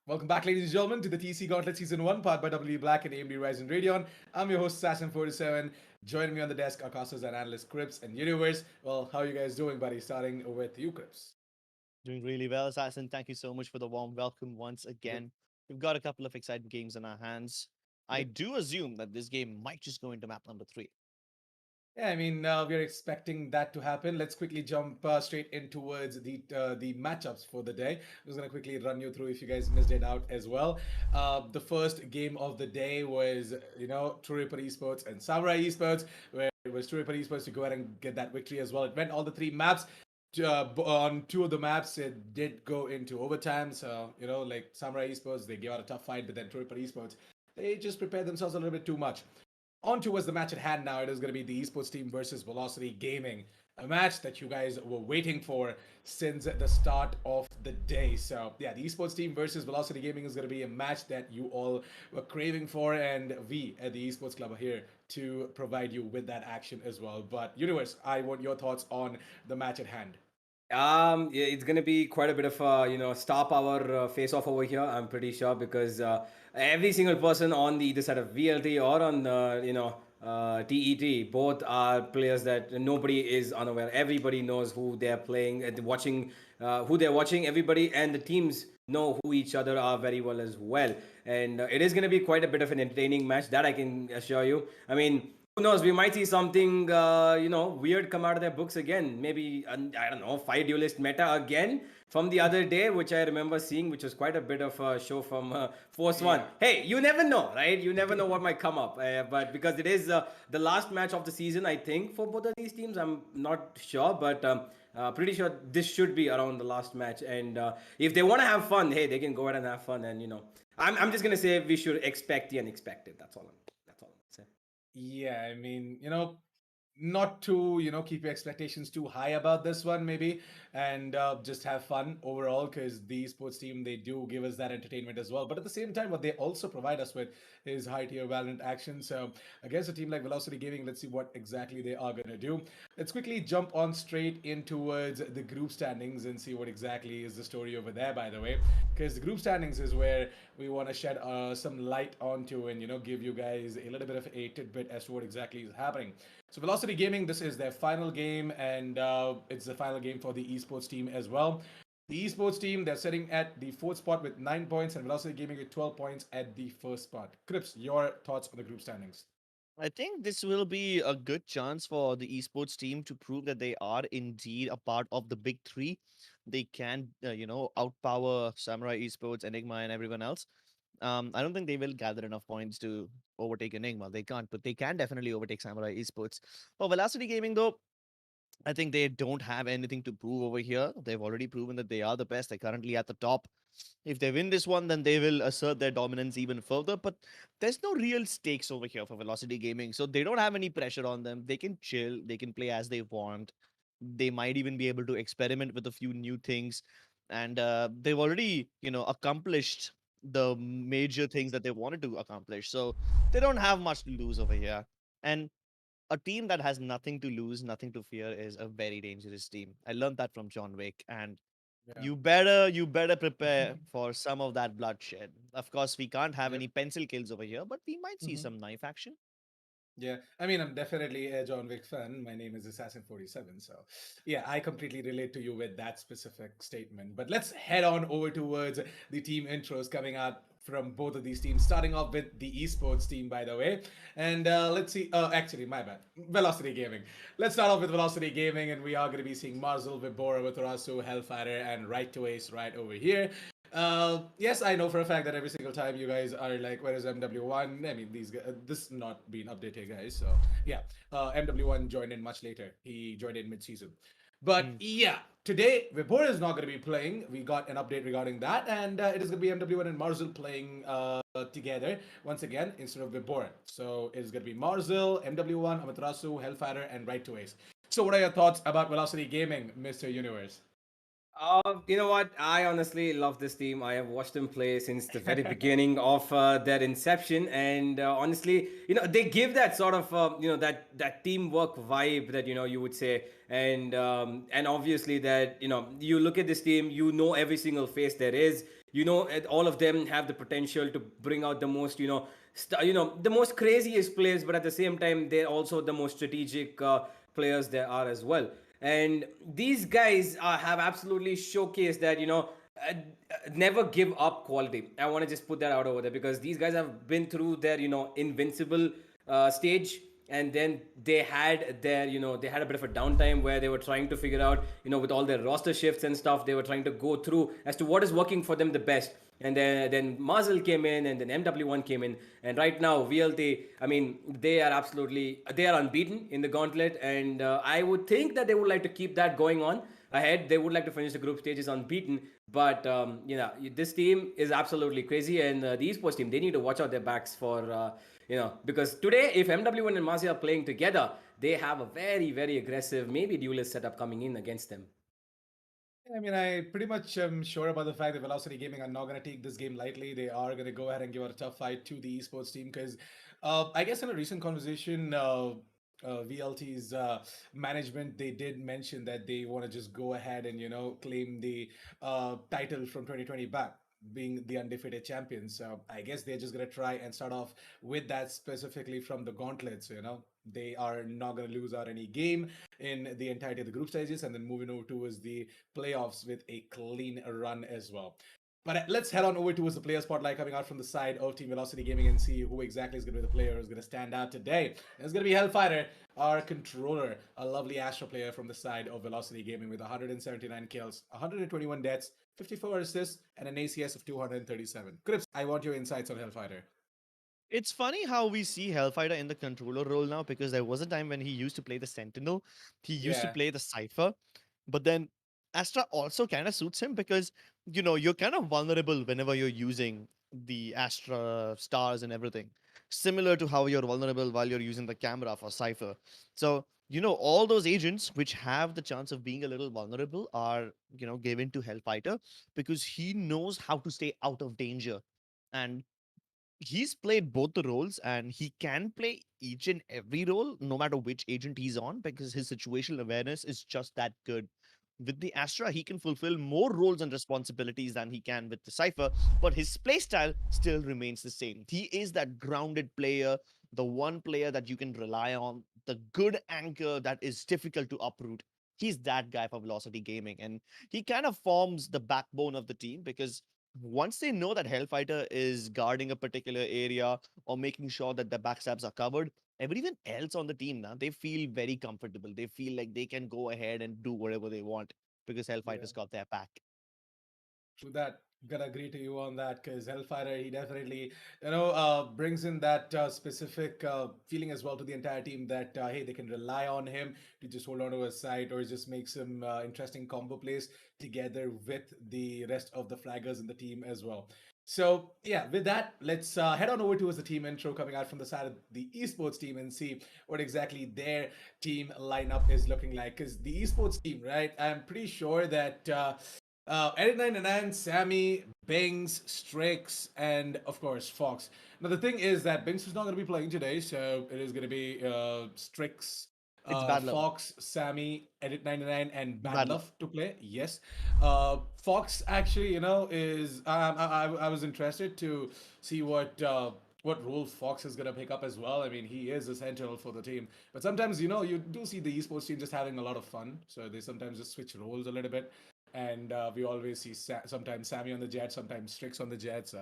Welcome back, ladies and gentlemen, to the TEC Gauntlet Season 1, powered by W Black and AMD Ryzen Radeon. I'm your host, Assassin47. Joining me on the desk are casters and analysts, Crips and Universe. Well, how are you guys doing, buddy? Starting with you, Crips. Doing really well, Assassin. Thank you so much for the warm welcome once Yep, again. We've got a couple of exciting games in our hands. I yep. do assume that this game might just go into map number 3. Yeah, we're expecting that to happen. Let's quickly jump straight in towards the matchups for the day. I'm just gonna quickly run you through if you guys missed it out as well. The first game of the day was, True Ripper Esports and Samurai Esports, where it was True Ripper Esports to go ahead and get that victory as well. It went all the three maps. On two of the maps, it did go into overtime. So, like Samurai Esports, they gave out a tough fight, but then True Ripper Esports, they just prepared themselves a little bit too much. On towards the match at hand now. It is going to be the esports team versus Velocity Gaming, a match that you guys were waiting for since the start of the day. So yeah, the esports team versus Velocity Gaming is going to be a match that you all were craving for, and we at the esports club are here to provide you with that action as well. But Universe, I want your thoughts on the match at hand. Yeah, it's gonna be quite a bit of star power face off over here. I'm pretty sure because every single person on the either side of VLT or on TET, both are players that nobody is unaware. Everybody knows who they're playing, and watching, who they're watching. Everybody and the teams know who each other are very well as well. And it is gonna be quite a bit of an entertaining match. That I can assure you. I mean, who knows? We might see something, weird come out of their books again. Maybe I don't know, five duelist meta again from the other day, which I remember seeing, which was quite a bit of a show from Force One. Yeah. Hey, you never know, right? You never know what might come up. But because it is the last match of the season, I think for both of these teams, I'm not sure, but. Pretty sure this should be around the last match, and if they want to have fun, hey, they can go ahead and have fun. And I'm just gonna say we should expect the unexpected. That's all I'm gonna say. Yeah, not to keep your expectations too high about this one maybe, and just have fun overall, because the sports team, they do give us that entertainment as well, but at the same time what they also provide us with is high tier Valorant action. So against a team like Velocity Gaming, let's see what exactly they are going to do. Let's quickly jump on straight in towards the group standings and see what exactly is the story over there, by the way, because the group standings is where we want to shed some light onto, and give you guys a little bit of a tidbit as to what exactly is happening. So Velocity Gaming, this is their final game, and it's the final game for the esports team as well. The esports team, they're sitting at the fourth spot with 9 points, and Velocity Gaming with 12 points at the first spot. Crips, your thoughts on the group standings? I think this will be a good chance for the esports team to prove that they are indeed a part of the big 3. They can, outpower Samurai Esports, Enigma, and everyone else. I don't think they will gather enough points to overtake Enigma. They can't, but they can definitely overtake Samurai Esports. For Velocity Gaming, though, I think they don't have anything to prove over here. They've already proven that they are the best. They're currently at the top. If they win this one, then they will assert their dominance even further. But there's no real stakes over here for Velocity Gaming. So they don't have any pressure on them. They can chill. They can play as they want. They might even be able to experiment with a few new things. And they've already, accomplished the major things that they wanted to accomplish. So they don't have much to lose over here. And a team that has nothing to lose, nothing to fear is a very dangerous team. I learned that from John Wick, and Yeah. you better prepare for some of that bloodshed. Of course, we can't have Yep. any pencil kills over here, but we might see Mhm. some knife action. Yeah, I'm definitely a John Wick fan. My name is Assassin47, so yeah, I completely relate to you with that specific statement. But let's head on over towards the team intros coming out from both of these teams, starting off with the esports team, by the way. And let's see, actually, my bad, Velocity Gaming. Let's start off with Velocity Gaming, and we are going to be seeing Marzel, Vibora, Vitarasu, Hellfighter, and Right to Ace right over here. Yes, I know for a fact that every single time you guys are like, "Where is MW1?" These guys, this not being updated, guys. So yeah, MW1 joined in much later. He joined in mid-season. But Mm. yeah, today Vibor is not going to be playing. We got an update regarding that, and it is going to be MW1 and Marzel playing together once again instead of Vibor. So it's going to be Marzel, MW1, Amaterasu, Hellfighter, and Right to Ace. So what are your thoughts about Velocity Gaming, Mr. Universe? You know what? I honestly love this team. I have watched them play since the very beginning of their inception, and honestly, they give that sort of that teamwork vibe that you would say, and obviously that you look at this team, you know every single face there is. all of them have the potential to bring out the most, the most craziest players, but at the same time, they're also the most strategic players there are as well. And these guys have absolutely showcased that, never give up quality. I want to just put that out over there because these guys have been through their, invincible stage, and then they had a bit of a downtime where they were trying to figure out, with all their roster shifts and stuff, they were trying to go through as to what is working for them the best. And then Mazel came in, and then MW1 came in, and right now VLT, I mean, they are unbeaten in the gauntlet, and I would think that they would like to keep that going on ahead. They would like to finish the group stages unbeaten, but this team is absolutely crazy, and the esports team, they need to watch out their backs for because today, if MW1 and Mazia are playing together, they have a very, very aggressive, maybe duelist setup coming in against them. I mean, I pretty much am sure about the fact that Velocity Gaming are not going to take this game lightly. They are going to go ahead and give it a tough fight to the esports team because I guess in a recent conversation, VLT's management, they did mention that they want to just go ahead and, claim the title from 2020 back, being the undefeated champions. So I guess they're just going to try and start off with that specifically from the gauntlets, They are not going to lose out any game in the entirety of the group stages and then moving over towards the playoffs with a clean run as well. But let's head on over towards the player spotlight coming out from the side of Team Velocity Gaming and see who exactly is going to be the player who's going to stand out today. And it's going to be Hellfighter, our controller, a lovely Astro player from the side of Velocity Gaming with 179 kills, 121 deaths, 54 assists, and an ACS of 237. Crips, I want your insights on Hellfighter. It's funny how we see Hellfighter in the controller role now because there was a time when he used to play the Sentinel, he used to Yeah, play the Cypher, but then Astra also kind of suits him because you're kind of vulnerable whenever you're using the Astra stars and everything. Similar to how you're vulnerable while you're using the camera for Cypher. So, all those agents which have the chance of being a little vulnerable are, given to Hellfighter because he knows how to stay out of danger. And he's played both the roles and he can play each and every role no matter which agent he's on because his situational awareness is just that good. With the Astra, he can fulfill more roles and responsibilities than he can with the Cypher, but his playstyle still remains the same. He is that grounded player, the one player that you can rely on, the good anchor that is difficult to uproot. He's that guy for Velocity Gaming, and he kind of forms the backbone of the team because once they know that Hellfighter is guarding a particular area or making sure that the backstabs are covered, everyone else on the team now they feel very comfortable. They feel like they can go ahead and do whatever they want because yeah. Hellfighter's got their back. True that. Gotta agree to you on that because Hellfighter, he definitely, brings in that specific feeling as well to the entire team that, hey, they can rely on him to just hold on to his side or just make some interesting combo plays together with the rest of the flaggers in the team as well. So, yeah, with that, let's head on over towards the team intro coming out from the side of the esports team and see what exactly their team lineup is looking like. Because the esports team, right, I'm pretty sure that. Edit 99, Sammy, Bings, Strix, and of course Fox. Now the thing is that Bings is not going to be playing today, so it is going to be Strix, It's bad luck. Fox, Sammy, Edit 99, and Bad Bad luck. Love to play. Yes, Fox actually, is I was interested to see what role Fox is going to pick up as well. I mean, he is essential for the team. But sometimes, you do see the esports team just having a lot of fun. So they sometimes just switch roles a little bit. And we always see sometimes Sammy on the Jets, sometimes Strix on the Jets.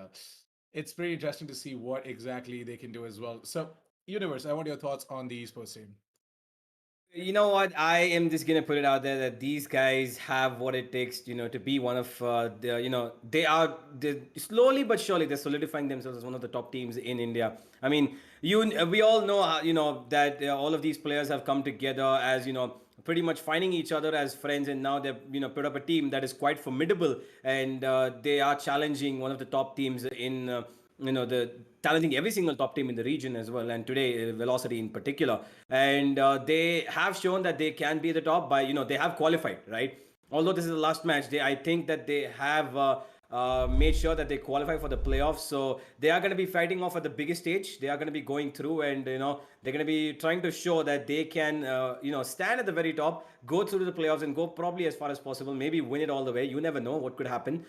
It's pretty interesting to see what exactly they can do as well. So, Universe, I want your thoughts on the esports team. You know what? I am just gonna put it out there that these guys have what it takes, to be one of the, they slowly but surely they're solidifying themselves as one of the top teams in India. I mean, we all know, that all of these players have come together as pretty much finding each other as friends, and now they've put up a team that is quite formidable, and they are challenging one of the top teams in. The challenging every single top team in the region as well, and today Velocity in particular, and they have shown that they can be the top by they have qualified, right? Although this is the last match, I think that they have made sure that they qualify for the playoffs, so they are going to be fighting off at the biggest stage. They are going to be going through, and they're going to be trying to show that they can stand at the very top, go through the playoffs, and go probably as far as possible, maybe win it all the way. You never know what could happen,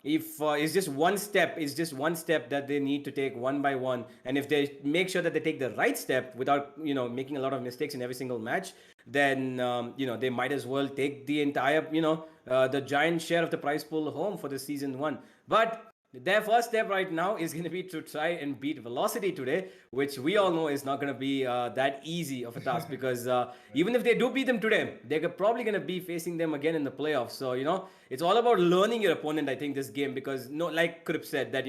if it's just one step that they need to take one by one, and if they make sure that they take the right step without making a lot of mistakes in every single match, then they might as well take the entire the giant share of the prize pool home for the season one. But their first step right now is going to be to try and beat Velocity today, which we all know is not going to be that easy of a task, because even if they do beat them today, they're probably going to be facing them again in the playoffs. So it's all about learning your opponent. I think this game, because no, like Krip said, that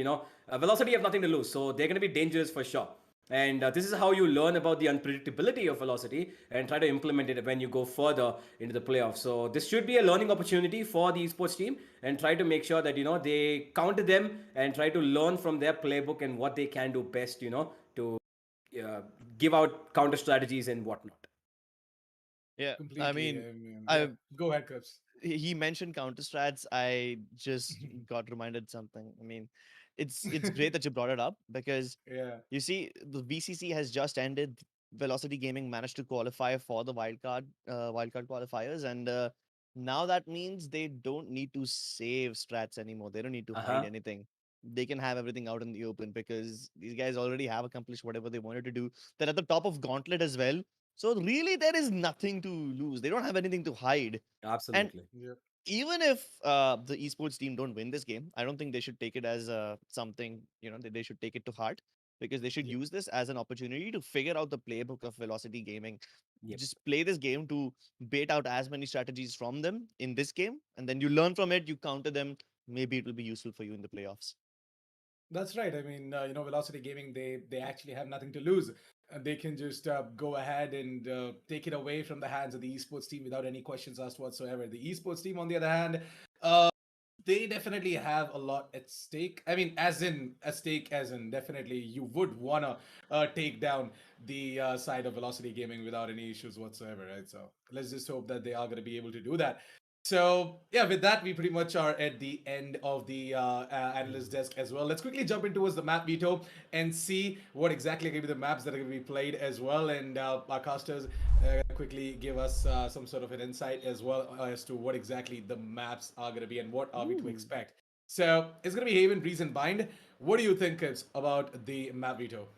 Velocity have nothing to lose, so they're going to be dangerous for sure. And this is how you learn about the unpredictability of Velocity and try to implement it when you go further into the playoffs. So this should be a learning opportunity for the esports team, and try to make sure that they counter them and try to learn from their playbook and what they can do best, to uh, give out counter strategies and whatnot. Yeah, I Completely. mean, I mean, yeah. I Go ahead, Crips. he mentioned counter strats. I just got reminded something. I mean, it's great that you brought it up, because Yeah. you see the VCC has just ended. Velocity Gaming managed to qualify for the wildcard qualifiers, and now that means they don't need to save strats anymore. They don't need to Uh hide huh. anything. They can have everything out in the open, because these guys already have accomplished whatever they wanted to do. They're at the top of Gauntlet as well. So really, there is nothing to lose. They don't have anything to hide. And Absolutely. Yeah. even if the esports team don't win this game, I don't think they should take it as something, that they should take it to heart, because they should Yep. use this as an opportunity to figure out the playbook of Velocity Gaming. Yep. Just play this game to bait out as many strategies from them in this game, and then you learn from it, you counter them. Maybe it will be useful for you in the playoffs. That's right. I mean, Velocity Gaming, they actually have nothing to lose. They can just go ahead and take it away from the hands of the esports team without any questions asked whatsoever. The esports team, on the other hand, uh, they definitely have a lot at stake. I mean, as in a stake, as in definitely you would wanna take down the side of Velocity Gaming without any issues whatsoever, right? So let's just hope that they are gonna be able to do that. So yeah, with that, we pretty much are at the end of the analyst desk as well. Let's quickly jump in towards the map veto and see what exactly are going to be the maps that are going to be played as well. And our casters quickly give us some sort of an insight as well as to what exactly the maps are going to be and what are we to Ooh. expect. So it's going to be Haven, Breeze, and Bind. What do you think, Kips, about the map veto?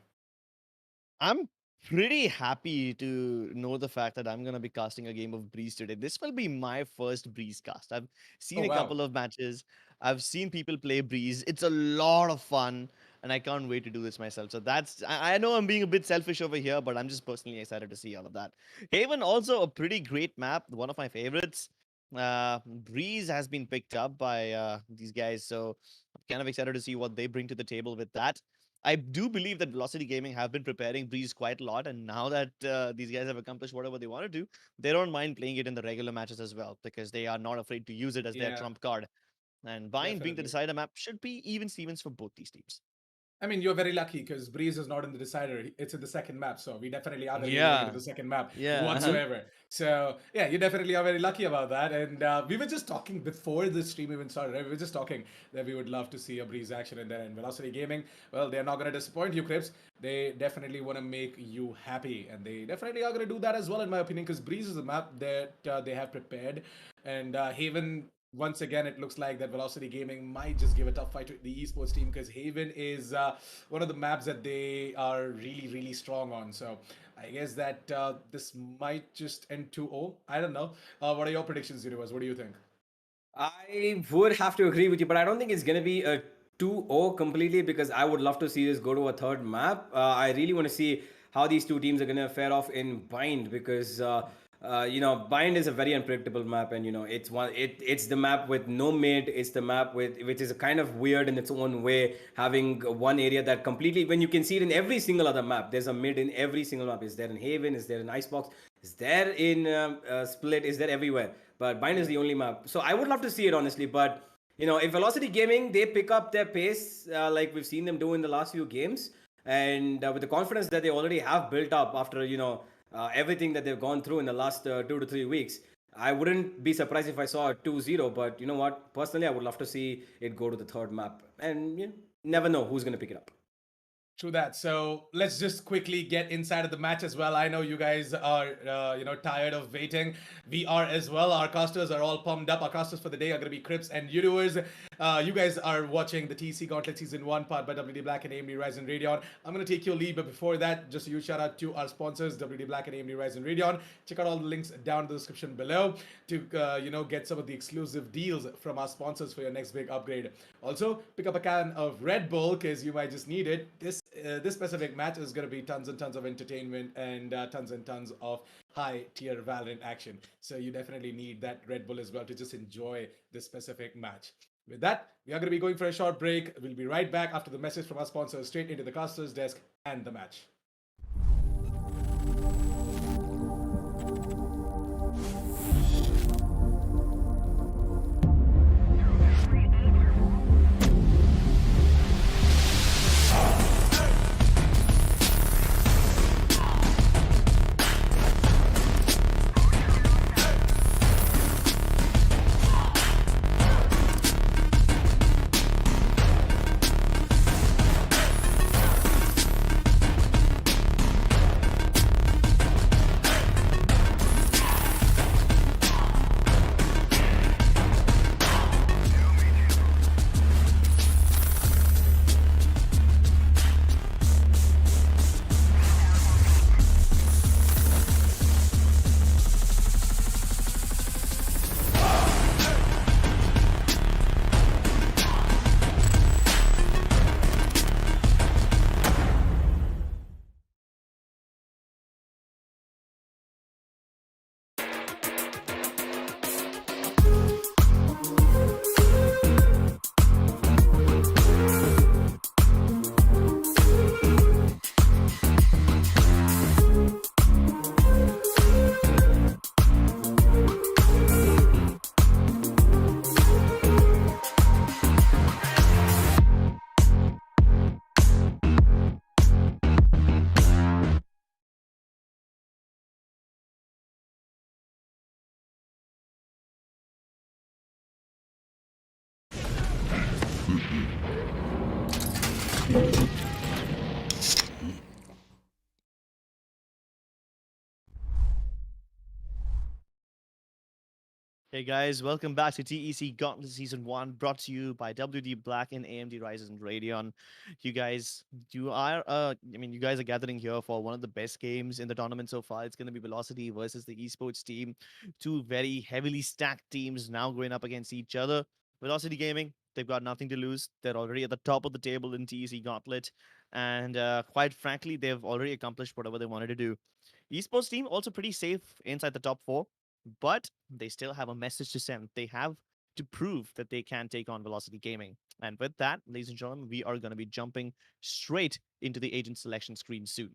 I'm pretty happy to know the fact that I'm going to be casting a game of Breeze today. This will be my first Breeze cast. I've Oh seen a wow. couple of matches. I've seen people play Breeze. It's a lot of fun, and I can't wait to do this myself. So I know I'm being a bit selfish over here, but I'm just personally excited to see all of that. Haven, also a pretty great map, one of my favorites. Breeze has been picked up by these guys, so I'm kind of excited to see what they bring to the table with that. I do believe that Velocity Gaming have been preparing Breeze quite a lot, and now that these guys have accomplished whatever they want to do, they don't mind playing it in the regular matches as well, because they are not afraid to use it as their Yeah, trump card. And Bind being the definitely. decider map should be even Stevens for both these teams. I mean, you're very lucky because Breeze is not in the decider. It's in the second map. So we definitely are going to be moving into Yeah, the second map yeah. whatsoever. So yeah, you definitely are very lucky about that. And we were just talking before the stream even started, right? We were just talking that we would love to see a Breeze action in there. And Velocity Gaming, well, they're not going to disappoint you, Crips. They definitely want to make you happy. And they definitely are going to do that as well, in my opinion, because Breeze is a map that they have prepared. And Haven, once again, it looks like that Velocity Gaming might just give a tough fight to the esports team because Haven is one of the maps that they are really, really strong on. So I guess that this might just end 2-0. I don't know. What are your predictions, Universe? What do you think? I would have to agree with you, but I don't think it's going to be a 2-0 completely, because I would love to see this go to a third map. I really want to see how these two teams are going to fare off in Bind, because Bind is a very unpredictable map, and it's the map with no mid. It's the map with which is a kind of weird in its own way, having one area that completely, when you can see it in every single other map. There's a mid in every single map. Is there in Haven? Is there in Icebox? Is there in Split? Is there everywhere? But Bind is Yeah. the only map. So I would love to see it, honestly. But if Velocity Gaming, they pick up their pace like we've seen them do in the last few games, and with the confidence that they already have built up after everything that they've gone through in the last 2 to 3 weeks, I wouldn't be surprised if I saw a 2-0. But you know what? Personally, I would love to see it go to the third map, and never know who's going to pick it up. True that. So let's just quickly get inside of the match as well. I know you guys are, tired of waiting. We are as well. Our casters are all pumped up. Our casters for the day are going to be Crips and Universe. You guys are watching the TEC Gauntlet Season 1 part by WD Black and AMD Ryzen Radeon. I'm going to take your lead, but before that, just a huge shout out to our sponsors, WD Black and AMD Ryzen Radeon. Check out all the links down in the description below to get some of the exclusive deals from our sponsors for your next big upgrade. Also, pick up a can of Red Bull because you might just need it. This specific match is going to be tons and tons of entertainment and tons and tons of high tier Valorant action. So you definitely need that Red Bull as well to just enjoy this specific match. With that, we are going to be going for a short break. We'll be right back after the message from our sponsors straight into the caster's desk and the match. Hey guys, welcome back to TEC Gauntlet Season 1, brought to you by WD Black and AMD Ryzen Radeon. You guys, you guys are gathering here for one of the best games in the tournament so far. It's going to be Velocity versus the Esports team. Two very heavily stacked teams now going up against each other. Velocity Gaming, they've got nothing to lose. They're already at the top of the table in TEC Gauntlet. And quite frankly, they've already accomplished whatever they wanted to do. Esports team also pretty safe inside the top four, but they still have a message to send. They have to prove that they can take on Velocity Gaming. And with that, ladies and gentlemen, we are going to be jumping straight into the agent selection screen soon.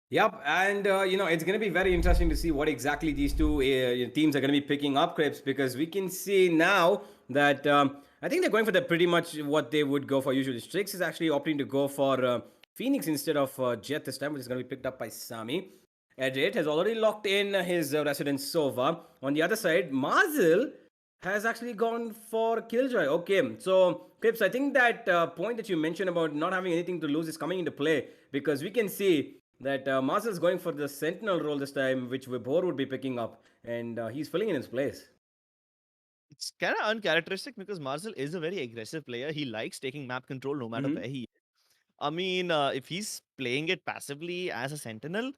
Yep, and it's going to be very interesting to see what exactly these two teams are going to be picking up, Crips, because we can see now that I think they're going for the pretty much what they would go for usually. Strix is actually opting to go for Phoenix instead of Jet this time, which is going to be picked up by Sami. Edit has already locked in his resident Sova. On the other side, Mazel has actually gone for Killjoy. Okay, so Crips, I think that point that you mentioned about not having anything to lose is coming into play because we can see that Mazel is going for the Sentinel role this time, which Vibhor would be picking up, and he's filling in his place. It's kind of uncharacteristic because Marcel is a very aggressive player. He likes taking map control no matter where he is. I mean, if he's playing it passively as a Sentinel,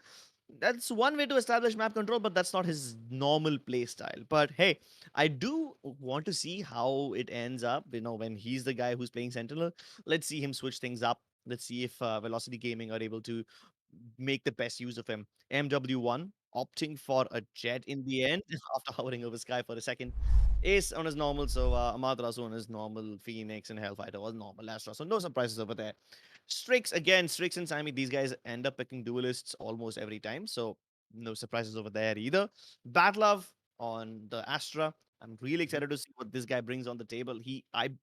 that's one way to establish map control, but that's not his normal play style. But hey, I do want to see how it ends up, when he's the guy who's playing Sentinel. Let's see him switch things up. Let's see if Velocity Gaming are able to make the best use of him. MW1 opting for a jet in the end after hovering over Sky for a second. Ace on his normal, so Amaterasu on his normal, Phoenix and Hellfighter was normal Astra, so no surprises over there. Strix and Sammy, these guys end up picking duelists almost every time, so no surprises over there either. Batlove on the Astra. I'm really excited to see what this guy brings on the table.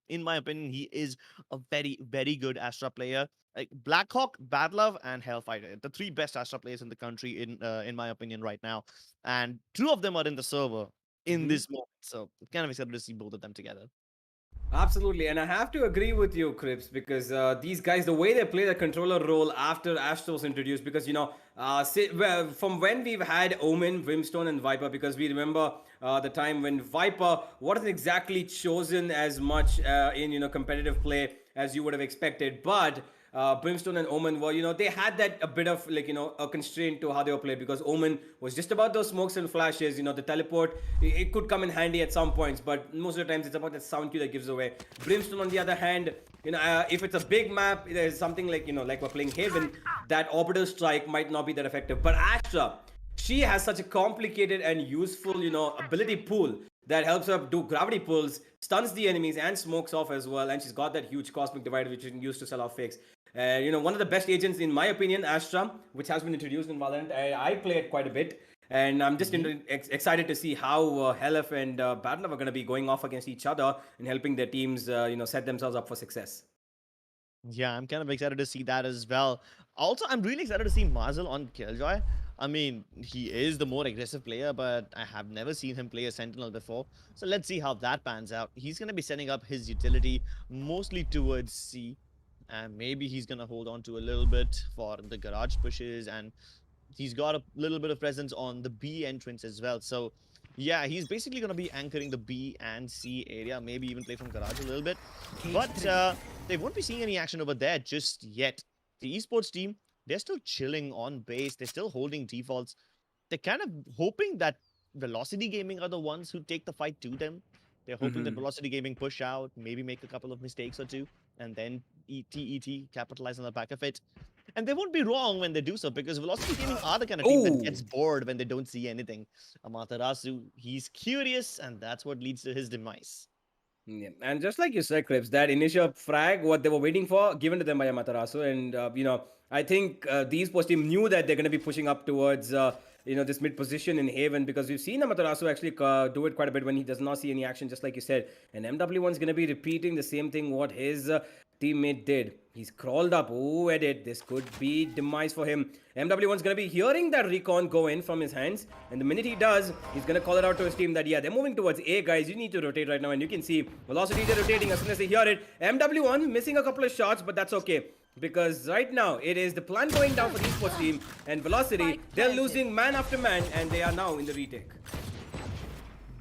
In my opinion, he is a very, very good Astra player. Like Blackhawk, Badlove, and Hellfighter, the three best Astra players in the country, in my opinion, right now. And two of them are in the server in Mm-hmm. this moment, so kind of excited to see both of them together. Absolutely, and I have to agree with you, Crips, because these guys, the way they play the controller role after Astra was introduced, because well, from when we've had Omen, Brimstone, and Viper, because we remember the time when Viper wasn't exactly chosen as much in competitive play as you would have expected, but Brimstone and Omen were, they had that a bit of like, a constraint to how they were played because Omen was just about those smokes and flashes, the teleport, it could come in handy at some points, but most of the times it's about that sound cue that gives away. Brimstone, on the other hand, if it's a big map, there's something like, like we're playing Haven, that orbital strike might not be that effective. But Astra, she has such a complicated and useful, ability pool that helps her do gravity pulls, stuns the enemies, and smokes off as well. And she's got that huge cosmic divider which you can use to sell off fakes. One of the best agents in my opinion, Astra, which has been introduced in Valorant. I play it quite a bit. And I'm just excited to see how Helef and Battle are going to be going off against each other and helping their teams, set themselves up for success. Yeah, I'm kind of excited to see that as well. Also, I'm really excited to see Marzel on Killjoy. I mean, he is the more aggressive player, but I have never seen him play a Sentinel before. So let's see how that pans out. He's going to be setting up his utility mostly towards C. And maybe he's going to hold on to a little bit for the garage pushes. And he's got a little bit of presence on the B entrance as well. So yeah, he's basically going to be anchoring the B and C area, maybe even play from garage a little bit. But they won't be seeing any action over there just yet. The esports team, they're still chilling on base. They're still holding defaults. They're kind of hoping that Velocity Gaming are the ones who take the fight to them. They're hoping that Velocity Gaming push out, maybe make a couple of mistakes or two, and then TET capitalize on the back of it. And they won't be wrong when they do so, because Velocity Gaming are the kind of team that gets bored when they don't see anything. Amaterasu, he's curious, and that's what leads to his demise. Yeah, and just like you said, Crips, that initial frag, what they were waiting for, given to them by Amaterasu, and I think the esports team knew that they're going to be pushing up towards this mid position in Haven, because we've seen Amaterasu actually do it quite a bit when he does not see any action, just like you said. And MW1's going to be repeating the same thing what his teammate did. He's crawled up. Oh, edit. This could be demise for him. MW1's going to be hearing that recon go in from his hands. And the minute he does, he's going to call it out to his team that, yeah, they're moving towards A, guys. You need to rotate right now. And you can see Velocity, they're rotating as soon as they hear it. MW1 missing a couple of shots, but that's okay. Because right now, it is the plan going down for the esports team. And Velocity, they're losing man after man. And they are now in the retake.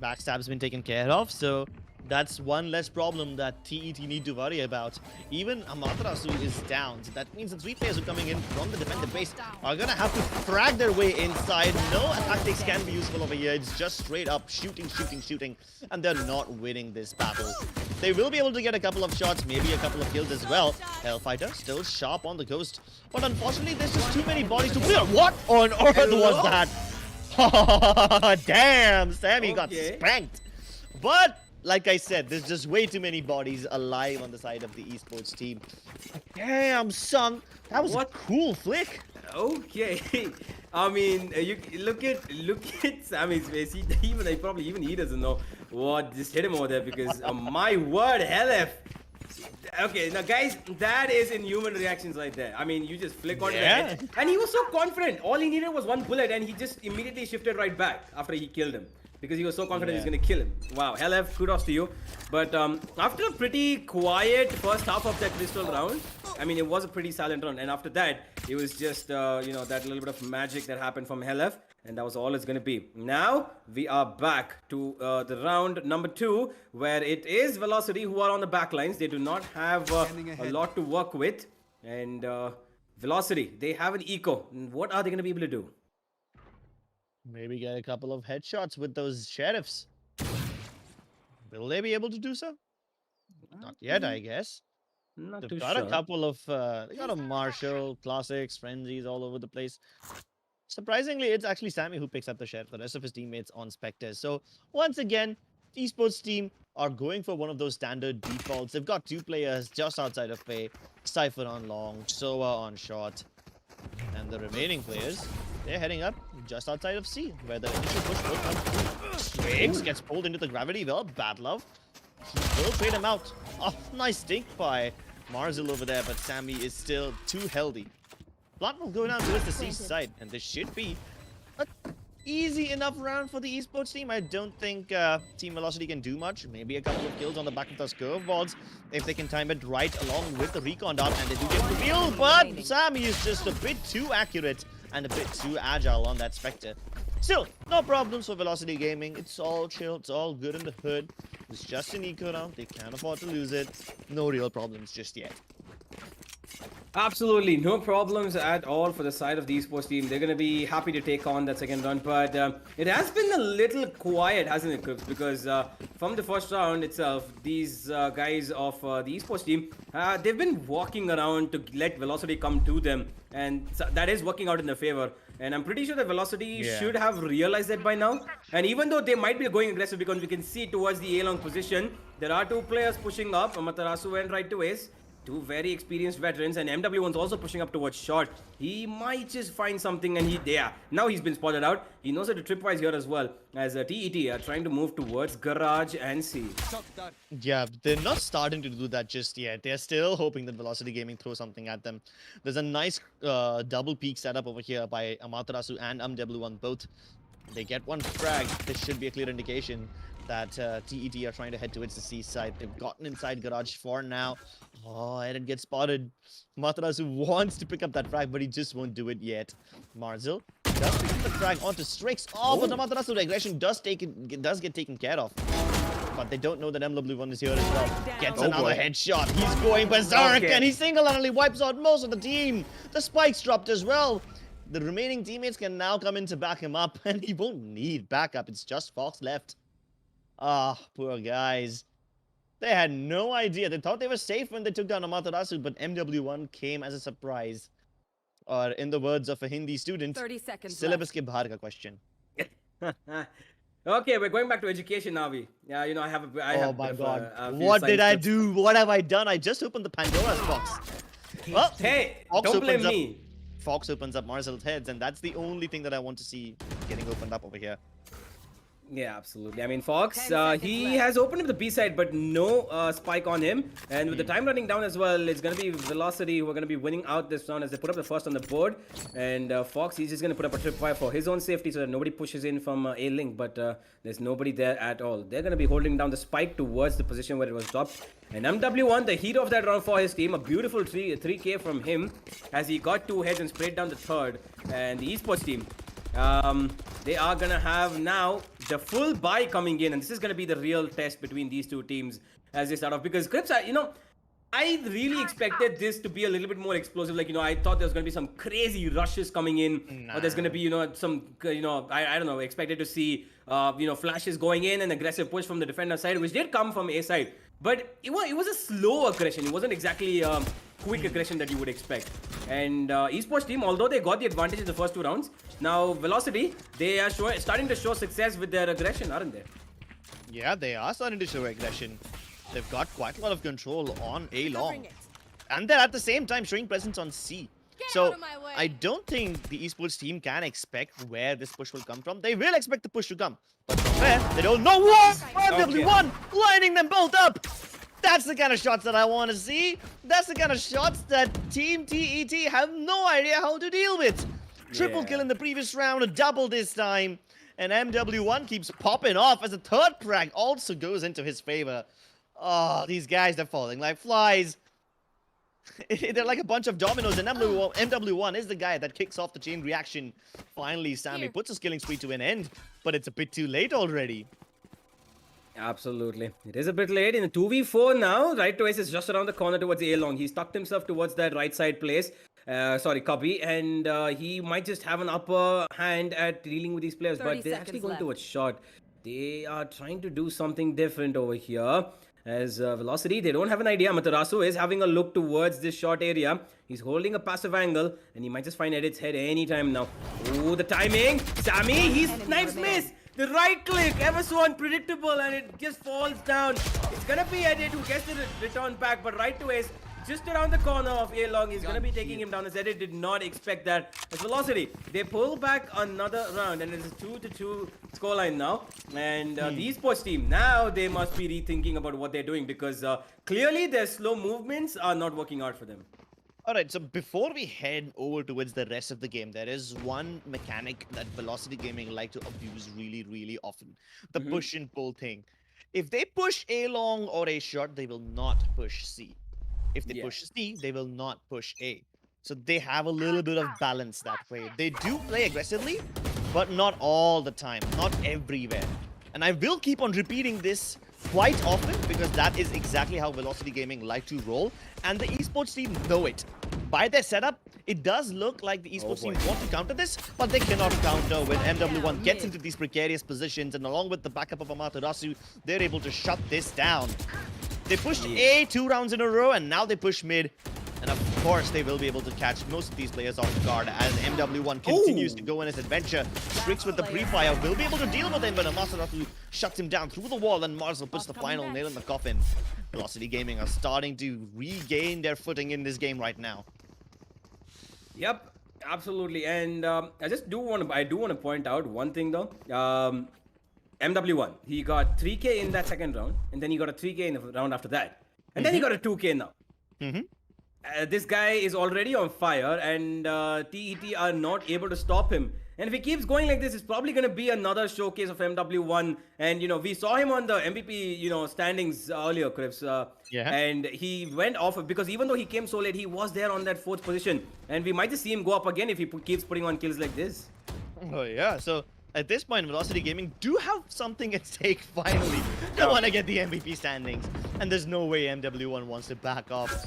Backstab's been taken care of, so that's one less problem that TET need to worry about. Even Amaterasu is down, so that means the three players who are coming in from the defensive base are gonna have to frag their way inside. No tactics can be useful over here. It's just straight up shooting, and they're not winning this battle. They will be able to get a couple of shots, maybe a couple of kills as well. Hellfighter still sharp on the ghost, but unfortunately there's just too many bodies to clear. What on earth was that? Damn, Sammy got spanked. But like I said, there's just way too many bodies alive on the side of the esports team. Damn, son, that was a cool flick. Okay, I mean, you look at Sammy's face. Even he doesn't know what just hit him over there, because my word, Helef. Okay, now guys, that is inhuman reactions right there. I mean, you just flick on the head, and he was so confident. All he needed was one bullet, and he just immediately shifted right back after he killed him, because he was so confident he's going to kill him. Wow, Helef, kudos to you. But after a pretty quiet first half of that crystal round, I mean, it was a pretty silent round. And after that, it was just, that little bit of magic that happened from Helef. And that was all it's going to be. Now, we are back to the round number 2, where it is Velocity who are on the back lines. They do not have a lot to work with. And Velocity, they have an eco. What are they going to be able to do? Maybe get a couple of headshots with those sheriffs. Will they be able to do so? Not yet, I guess. They've got a couple of, they got a Marshall, Classics, Frenzies all over the place. Surprisingly, it's actually Sammy who picks up the sheriff. The rest of his teammates on Spectres. So once again, the esports team are going for one of those standard defaults. They've got 2 players just outside of A, Cypher on long, Soa on short, and the remaining players, they're heading up just outside of C, where the initial push will come through. Strix gets pulled into the gravity well. Bad love. He will trade him out. Oh, nice stink by Marzel over there, but Sammy is still too healthy. Plant will go down towards the C side, and this should be a easy enough round for the esports team. I don't think Team Velocity can do much. Maybe a couple of kills on the back of those curveballs if they can time it right along with the recon dart, and they do get the kill. But Sammy is just a bit too accurate and a bit too agile on that Spectre. Still, no problems for Velocity Gaming. It's all chill. It's all good in the hood. It's just an eco round. They can't afford to lose it. No real problems just yet. Absolutely, no problems at all for the side of the esports team. They're going to be happy to take on that second round, but it has been a little quiet, hasn't it, Crips? Because from the first round itself, these guys of the esports team, they've been walking around to let Velocity come to them, and that is working out in their favor. And I'm pretty sure that Velocity should have realized that by now. And even though they might be going aggressive, because we can see towards the A-long position, there are two players pushing up, Amaterasu and Right to Ace. Two very experienced veterans, and MW1's also pushing up towards short. He might just find something, and now he's been spotted out. He knows how to tripwise here as well, as TET are trying to move towards Garage and C. Yeah, they're not starting to do that just yet. They're still hoping that Velocity Gaming throws something at them. There's a nice double peak setup over here by Amaterasu and MW1 both. They get one frag. This should be a clear indication that TET are trying to head towards the C side. They've gotten inside Garage for now. Oh, and it gets spotted. Amaterasu wants to pick up that frag, but he just won't do it yet. Marzil does pick up the frag onto Strix. Oh, but Amaterasu aggression does get taken care of. But they don't know that MW1 is here as well. Gets another headshot. He's going berserk, and he single-handedly wipes out most of the team. The spikes dropped as well. The remaining teammates can now come in to back him up, and he won't need backup. It's just Fox left. Ah, poor guys. They had no idea. They thought they were safe when they took down Amaterasu, but MW1 came as a surprise. Or in the words of a Hindi student, 30 seconds syllabus ke bahar ka question. Okay, we're going back to education now. Yeah, you know, I have Oh my god. What did I do? What have I done? I just opened the Pandora's box. Well, hey, Fox don't blame opens me. Fox opens up Marzil's heads, and that's the only thing that I want to see getting opened up over here. Yeah, absolutely. I mean, Fox, he has opened up the B side, but no spike on him. And with the time running down as well, it's going to be Velocity who are going to be winning out this round as they put up the first on the board. And Fox, he's just going to put up a tripwire for his own safety so that nobody pushes in from A-Link, but there's nobody there at all. They're going to be holding down the spike towards the position where it was dropped. And MW1, the hero of that round for his team, a beautiful 3K from him as he got two heads and sprayed down the third. And the esports team, they are gonna have now the full buy coming in, and this is gonna be the real test between these two teams as they start off. Because Crips, I really expected this to be a little bit more explosive. Like, I thought there was gonna be some crazy rushes coming in, or there's gonna be, some, I don't know, expected to see, flashes going in and aggressive push from the defender side, which did come from A side. But it was a slow aggression. It wasn't exactly quick aggression that you would expect. And esports team, although they got the advantage in the first two rounds, now Velocity, they are starting to show success with their aggression, aren't they? Yeah, they are starting to show aggression. They've got quite a lot of control on A-long. And they're at the same time showing presence on C. So I don't think the esports team can expect where this push will come from. They will expect the push to come. But from where, they don't know what! MW1 lining them both up! That's the kind of shots that I want to see. That's the kind of shots that Team TET have no idea how to deal with. Triple kill in the previous round, a double this time. And MW1 keeps popping off as a third frag also goes into his favor. Oh, these guys are falling like flies. They're like a bunch of dominoes, and MW1 is the guy that kicks off the chain reaction. Finally, Sammy puts his killing spree to an end, but it's a bit too late already. Absolutely. It is a bit late. In the 2v4 now, Right to Ace is just around the corner towards A-long. He's tucked himself towards that right side place. Copy. And he might just have an upper hand at dealing with these players, but they're actually going towards short. They are trying to do something different over here. As Velocity, they don't have an idea. Amaterasu is having a look towards this short area. He's holding a passive angle, and he might just find Edit's head anytime now. Oh, the timing! Sammy, he's snipes miss! The right click, ever so unpredictable, and it just falls down. It's gonna be Edit who gets the return back, but Right to Ace, just around the corner of A-long, he's gonna be taking him down. As Edit did not expect that. As Velocity, they pull back another round, and it's a 2-2 scoreline now. And the esports team, now they must be rethinking about what they're doing, because clearly their slow movements are not working out for them. All right, so before we head over towards the rest of the game, there is one mechanic that Velocity Gaming like to abuse really, really often. The Mm-hmm. push and pull thing. If they push A long or A short, they will not push C. If they Yeah. push C, they will not push A. So they have a little bit of balance that way. They do play aggressively, but not all the time, not everywhere. And I will keep on repeating this quite often because that is exactly how Velocity Gaming like to roll, and the esports team know it. By their setup, it does look like the esports team want to counter this, but they cannot counter when MW1 gets into these precarious positions, and along with the backup of Amaterasu, they're able to shut this down. They pushed A 2 rounds in a row, and now they push mid. And of course, they will be able to catch most of these players off guard as MW1 continues to go on his adventure. Strix with the pre-fire will be able to deal with him, but Amaterasu shuts him down through the wall, and Marcel puts the final nail in the coffin. Velocity Gaming are starting to regain their footing in this game right now. Yep, absolutely. And I do want to point out one thing though. MW1, he got 3K in that second round, and then he got a 3K in the round after that, and then he got a 2K now. This guy is already on fire, and TET are not able to stop him. And if he keeps going like this, it's probably going to be another showcase of MW1. And, we saw him on the MVP, standings earlier, Crips. Yeah. And he went off because even though he came so late, he was there on that 4th position. And we might just see him go up again if he keeps putting on kills like this. Oh, yeah. So at this point, Velocity Gaming do have something at stake finally. They want to get the MVP standings. And there's no way MW1 wants to back off.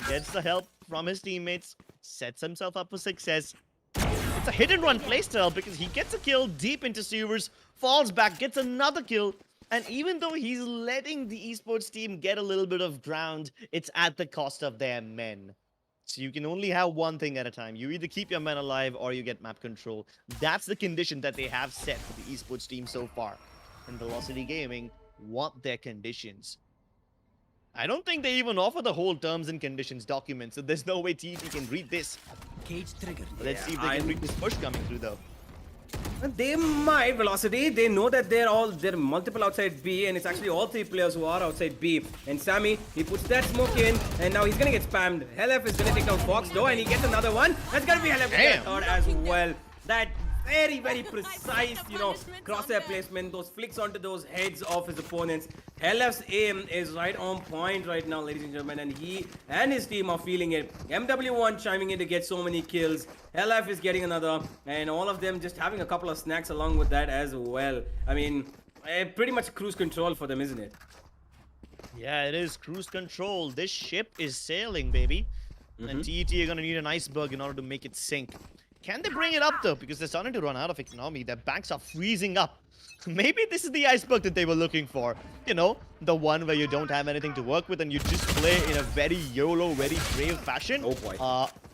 Gets the help from his teammates, sets himself up for success. It's a hit and run playstyle because he gets a kill deep into sewers, falls back, gets another kill, and even though he's letting the esports team get a little bit of ground, it's at the cost of their men. So you can only have one thing at a time. You either keep your men alive or you get map control. That's the condition that they have set for the esports team so far. And Velocity Gaming want their conditions. I don't think they even offer the whole terms and conditions document, so there's no way TET can read this. Cage triggered. Let's see if they can read this push coming through, though. They might, Velocity. They know that they're multiple outside B, and it's actually all 3 players who are outside B. And Sammy, he puts that smoke in, and now he's gonna get spammed. Helef is gonna take down Fox though, and he gets another one. That's gonna be Helef with third as well. That very, very precise, crosshair placement, those flicks onto those heads of his opponents. Helef's aim is right on point right now, ladies and gentlemen, and he and his team are feeling it. MW1 chiming in to get so many kills. Helef is getting another, and all of them just having a couple of snacks along with that as well. I mean, pretty much cruise control for them, isn't it? Yeah, it is cruise control. This ship is sailing, baby. And TET are gonna need an iceberg in order to make it sink. Can they bring it up though? Because they're starting to run out of economy. Their banks are freezing up. Maybe this is the iceberg that they were looking for. The one where you don't have anything to work with and you just play in a very YOLO, very brave fashion. Oh boy.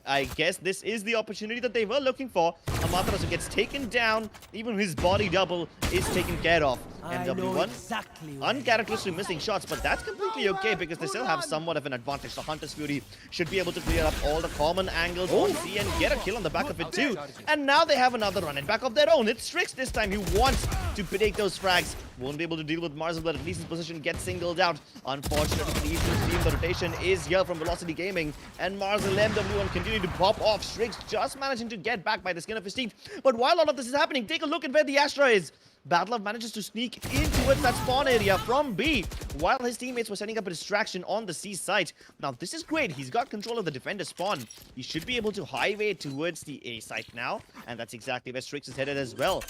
I guess this is the opportunity that they were looking for. Amaterasu gets taken down. Even his body double is taken care of. MW1, exactly uncharacteristic missing shots, but that's completely okay because they still have somewhat of an advantage. The Hunter's Fury should be able to clear up all the common angles on C and get a kill on the back of it too. And now they have another run and back of their own. It's Strix this time. He wants to take those frags. Won't be able to deal with Marcel, but at least his position gets singled out. Unfortunately, for the Esports team, the rotation is here from Velocity Gaming. And Marcel MW1 continue to pop off. Strix just managing to get back by the skin of his teeth. But while all of this is happening, take a look at where the Astra is. Battleov manages to sneak in towards that spawn area from B, while his teammates were setting up a distraction on the C site. Now, this is great. He's got control of the defender spawn. He should be able to highway towards the A site now, and that's exactly where Strix is headed as well.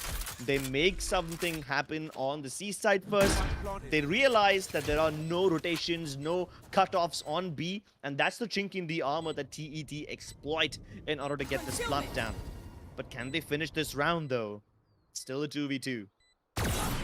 They make something happen on the C site first. They realize that there are no rotations, no cutoffs on B, and that's the chink in the armor that TET exploit in order to get this plant down. But can they finish this round, though? Still a 2v2.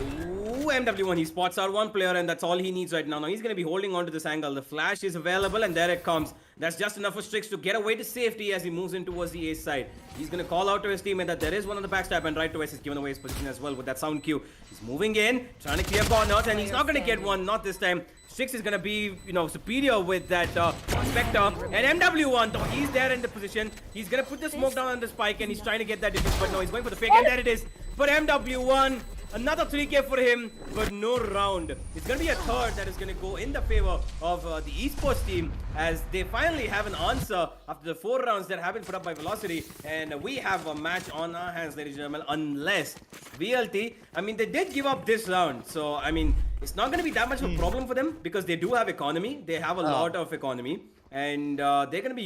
Ooh, MW1, he spots out one player, and that's all he needs right now. Now he's going to be holding on to this angle. The flash is available, and there it comes. That's just enough for Strix to get away to safety as he moves in towards the A side. He's going to call out to his teammate that there is one on the backstab, and right away he's given away his position as well with that sound cue. He's moving in, trying to clear corners, and he's not going to get one, not this time. Strix is going to be, superior with that Spectre. And MW1, though, he's there in the position. He's going to put the smoke down on the spike, and he's trying to get that defense, but no, he's going for the fake, and there it is. But MW1, Another 3K for him, but no round. It's going to be a third that is going to go in the favor of the Esports team as they finally have an answer after the 4 rounds that have been put up by Velocity. And we have a match on our hands, ladies and gentlemen, unless VLT, I mean, they did give up this round. So, I mean, it's not going to be that much of a problem for them because they do have economy. They have a lot of economy. And they're going to be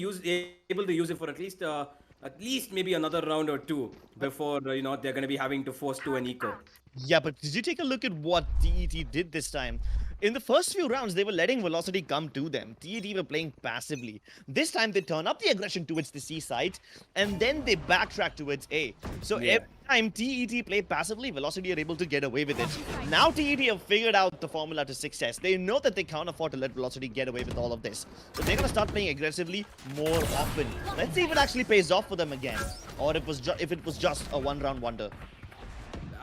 able to use it for at least maybe another round or 2 before, they're going to be having to force to an eco. Yeah, but did you take a look at what TET did this time? In the first few rounds, they were letting Velocity come to them. TET were playing passively. This time, they turn up the aggression towards the C side, and then they backtrack towards A. So every time TET play passively, Velocity are able to get away with it. Now TET have figured out the formula to success. They know that they can't afford to let Velocity get away with all of this. So they're going to start playing aggressively more often. Let's see if it actually pays off for them again, or if it was just a one-round wonder.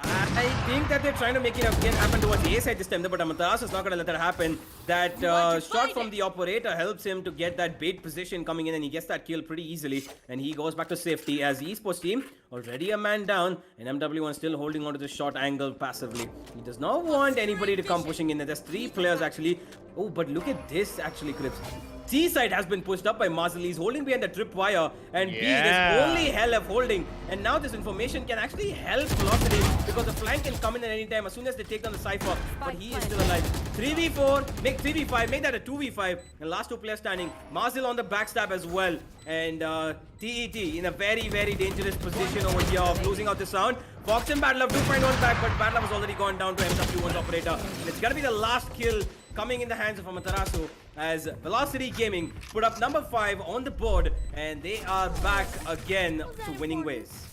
I think that they're trying to make it again happen towards the A side this time, but Amaterasu is not going to let that happen. That shot from the operator helps him to get that bait position coming in, and he gets that kill pretty easily, and he goes back to safety as the Esports team already a man down, and MW1 still holding on to the shot angle passively. He does not want anybody to come pushing in. There's 3 players actually. Oh, but look at this actually, Clips. C side has been pushed up by Mazel. He's holding behind the tripwire, and B, there's only Hell holding. And now this information can actually help Velocity because the flank can come in at any time as soon as they take down the Cypher. But he is still alive. 3v4, make 3v5, make that a 2v5. And last 2 players standing. Mazel on the backstab as well. And TET in a very, very dangerous position over here of losing out this round. Fox and Badlove do find one back, but Badlove has already gone down to MW1's operator. And it's gonna be the last kill coming in the hands of Amaterasu as Velocity Gaming put up number 5 on the board, and they are back again to winning ways.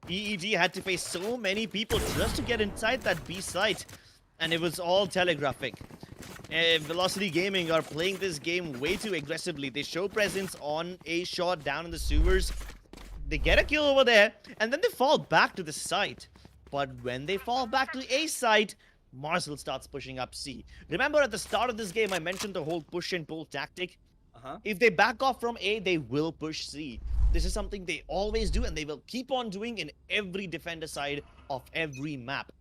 TET had to face so many people just to get inside that B site, and it was all telegraphic. Velocity Gaming are playing this game way too aggressively. They show presence on A shot down in the sewers. They get a kill over there, and then they fall back to the site. But when they fall back to A site, Marcel starts pushing up C. Remember at the start of this game, I mentioned the whole push and pull tactic? If they back off from A, they will push C. This is something they always do, and they will keep on doing in every defender side of every map.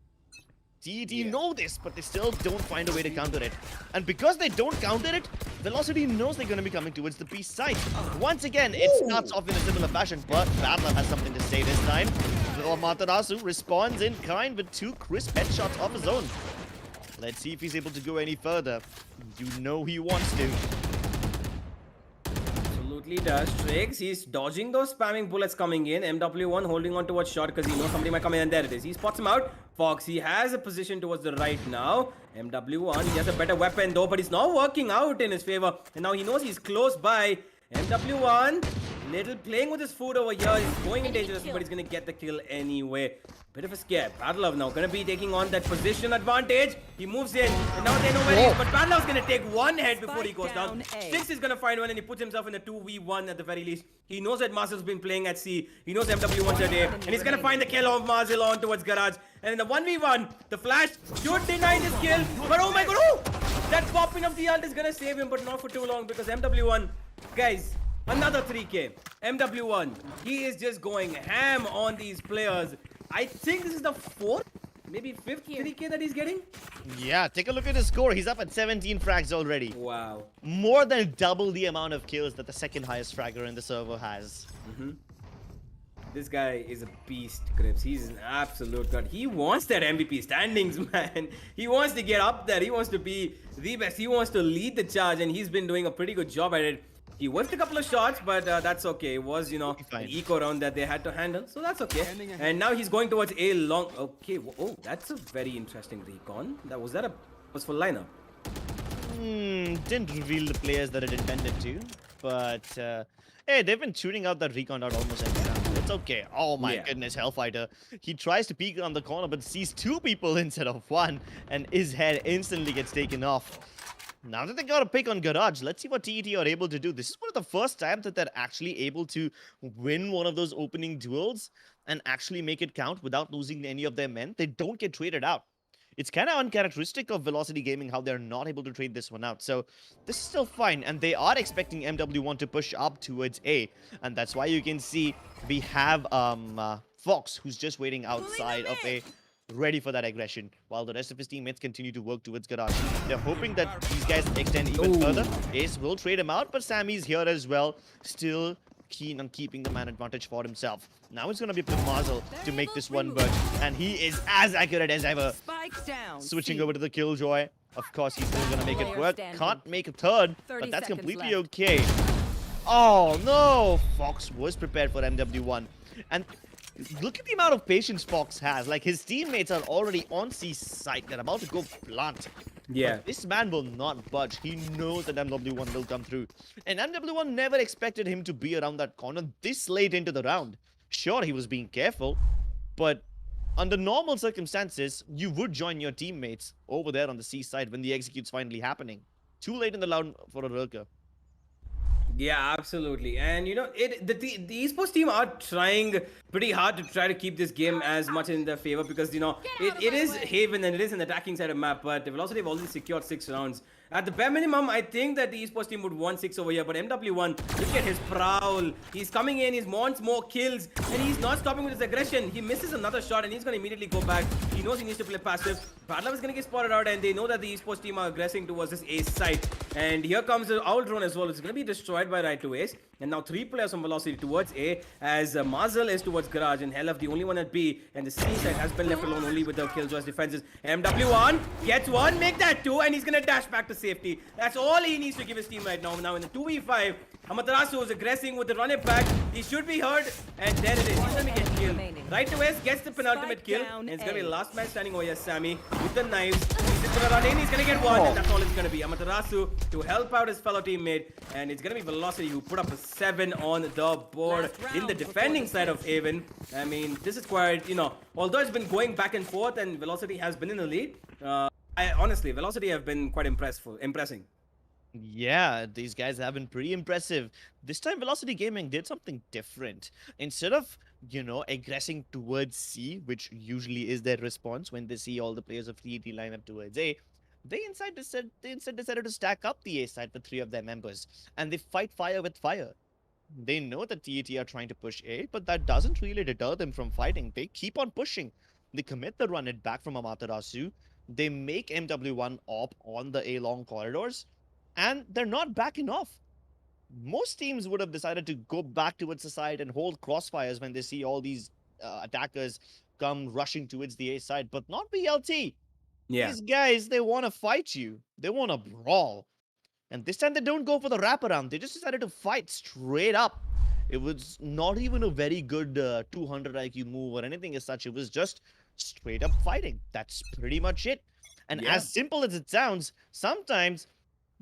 TET know this, but they still don't find a way to counter it. And because they don't counter it, Velocity knows they're going to be coming towards the B side. Once again, it starts off in a similar fashion, but Badlove has something to say this time. Amaterasu responds in kind with 2 crisp headshots of his own. Let's see if he's able to go any further. You know he wants to. Absolutely does. Triggs, he's dodging those spamming bullets coming in. MW1 holding on to what shot because he knows somebody might come in, and there it is. He spots him out. Fox, he has a position towards the right now. MW1, he has a better weapon though, but it's not working out in his favor. And now he knows he's close by. MW1, little playing with his food over here. He's going in dangerous, but he's going to get the kill anyway. Bit of a scare. Badlove now going to be taking on that position advantage. He moves in, and now they know where he is. But Badlove's going to take 1 head before he goes down. Six is going to find one, and he puts himself in a 2v1 at the very least. He knows that Marcel's been playing at C. He knows MW1's at A. And he's going to find the kill of Marcel on towards Garage. And in the 1v1, the flash should deny this kill. But oh my god, oh! That popping of the ult is going to save him, but not for too long because MW1, guys, another 3k. MW1, he is just going ham on these players. I think this is the 4th, maybe 5th 3k that he's getting. Yeah, take a look at his score. He's up at 17 frags already. Wow. More than double the amount of kills that the 2nd highest fragger in the server has. This guy is a beast, Crips. He's an absolute god. He wants that MVP standings, man. He wants to get up there. He wants to be the best. He wants to lead the charge, and he's been doing a pretty good job at it. He whiffed a couple of shots, but that's okay. It was, an eco round that they had to handle, so that's okay. And now he's going towards a long... Okay, oh, that's a very interesting recon. Was that a purposeful lineup? Didn't reveal the players that it intended to, but hey, they've been shooting out that recon out almost every round. It's okay. Oh my goodness, Hellfighter. He tries to peek around the corner, but sees 2 people instead of 1, and his head instantly gets taken off. Now that they got a pick on Garage, let's see what TET are able to do. This is one of the first times that they're actually able to win one of those opening duels and actually make it count without losing any of their men. They don't get traded out. It's kind of uncharacteristic of Velocity Gaming how they're not able to trade this one out. So this is still fine, and they are expecting MW1 to push up towards A. And that's why you can see we have Fox, who's just waiting outside of A. ready for that aggression, while the rest of his teammates continue to work towards Garage. They're hoping that these guys extend even further. Ace will trade him out, but Sammy's here as well, still keen on keeping the man advantage for himself. Now it's going to be up to Marzel to make this one work, and he is as accurate as ever. Switching over to the Killjoy. Of course, he's still going to make it work. Can't make a third, but that's completely okay. Oh, no! Fox was prepared for MW1. And look at the amount of patience Fox has. Like, his teammates are already on C site. They're about to go plant. Yeah. But this man will not budge. He knows that MW1 will come through. And MW1 never expected him to be around that corner this late into the round. Sure, he was being careful, but under normal circumstances, you would join your teammates over there on the C side when the execute's finally happening. Too late in the round for a lurker. Yeah, absolutely. And you know, the esports team are trying pretty hard to try to keep this game as much in their favor, because you know it is Haven and it is an attacking side of map, but Velocity have already secured 6 rounds. At the bare minimum, I think that the esports team would want 6 over here, but MW1, look at his prowl. He's coming in, he wants more kills, and he's not stopping with his aggression. He misses another shot, and he's going to immediately go back. He knows he needs to play passive. Badlove is going to get spotted out, and they know that the esports team are aggressing towards this ace side. And here comes the owl drone as well. It's going to be destroyed by right to ace. And now 3 players from Velocity towards A, as Marzel is towards Garage, and Helef the only one at B, and the C side has been left alone only with the Killjoy's defenses. MW1 gets one, make that 2, and he's going to dash back to safety. That's all he needs to give his team right now. Now in the 2v5, Amaterasu is aggressing with the run it back. He should be hurt, and there it is. He's going to get killed. Right to West gets the penultimate kill, and it's going to be the last man standing over here, Sammy, with the knives. He's just going to run in, he's going to get one, and that's all it's going to be. Amaterasu to help out his fellow teammate, and it's going to be Velocity who put up a 7 on the board in the defending side of Haven. I mean, this is quite, you know, although it's been going back and forth and Velocity has been in the lead, honestly, Velocity have been quite impressing. Yeah, these guys have been pretty impressive. This time, Velocity Gaming did something different. Instead of, you know, aggressing towards C, which usually is their response when they see all the players of TET line up towards A, they instead decided to stack up the A side with 3 of their members, and they fight fire with fire. They know that TET are trying to push A, but that doesn't really deter them from fighting. They keep on pushing. They commit the run it back from Amaterasu. They make MW1 op on the A long corridors, and they're not backing off. Most teams would have decided to go back towards the side and hold crossfires when they see all these attackers come rushing towards the A side, but not BLT. Yeah. These guys, they want to fight you. They want to brawl. And this time they don't go for the wraparound. They just decided to fight straight up. It was not even a very good 200 IQ move or anything as such. It was just straight up fighting. That's pretty much it. And as simple as it sounds, sometimes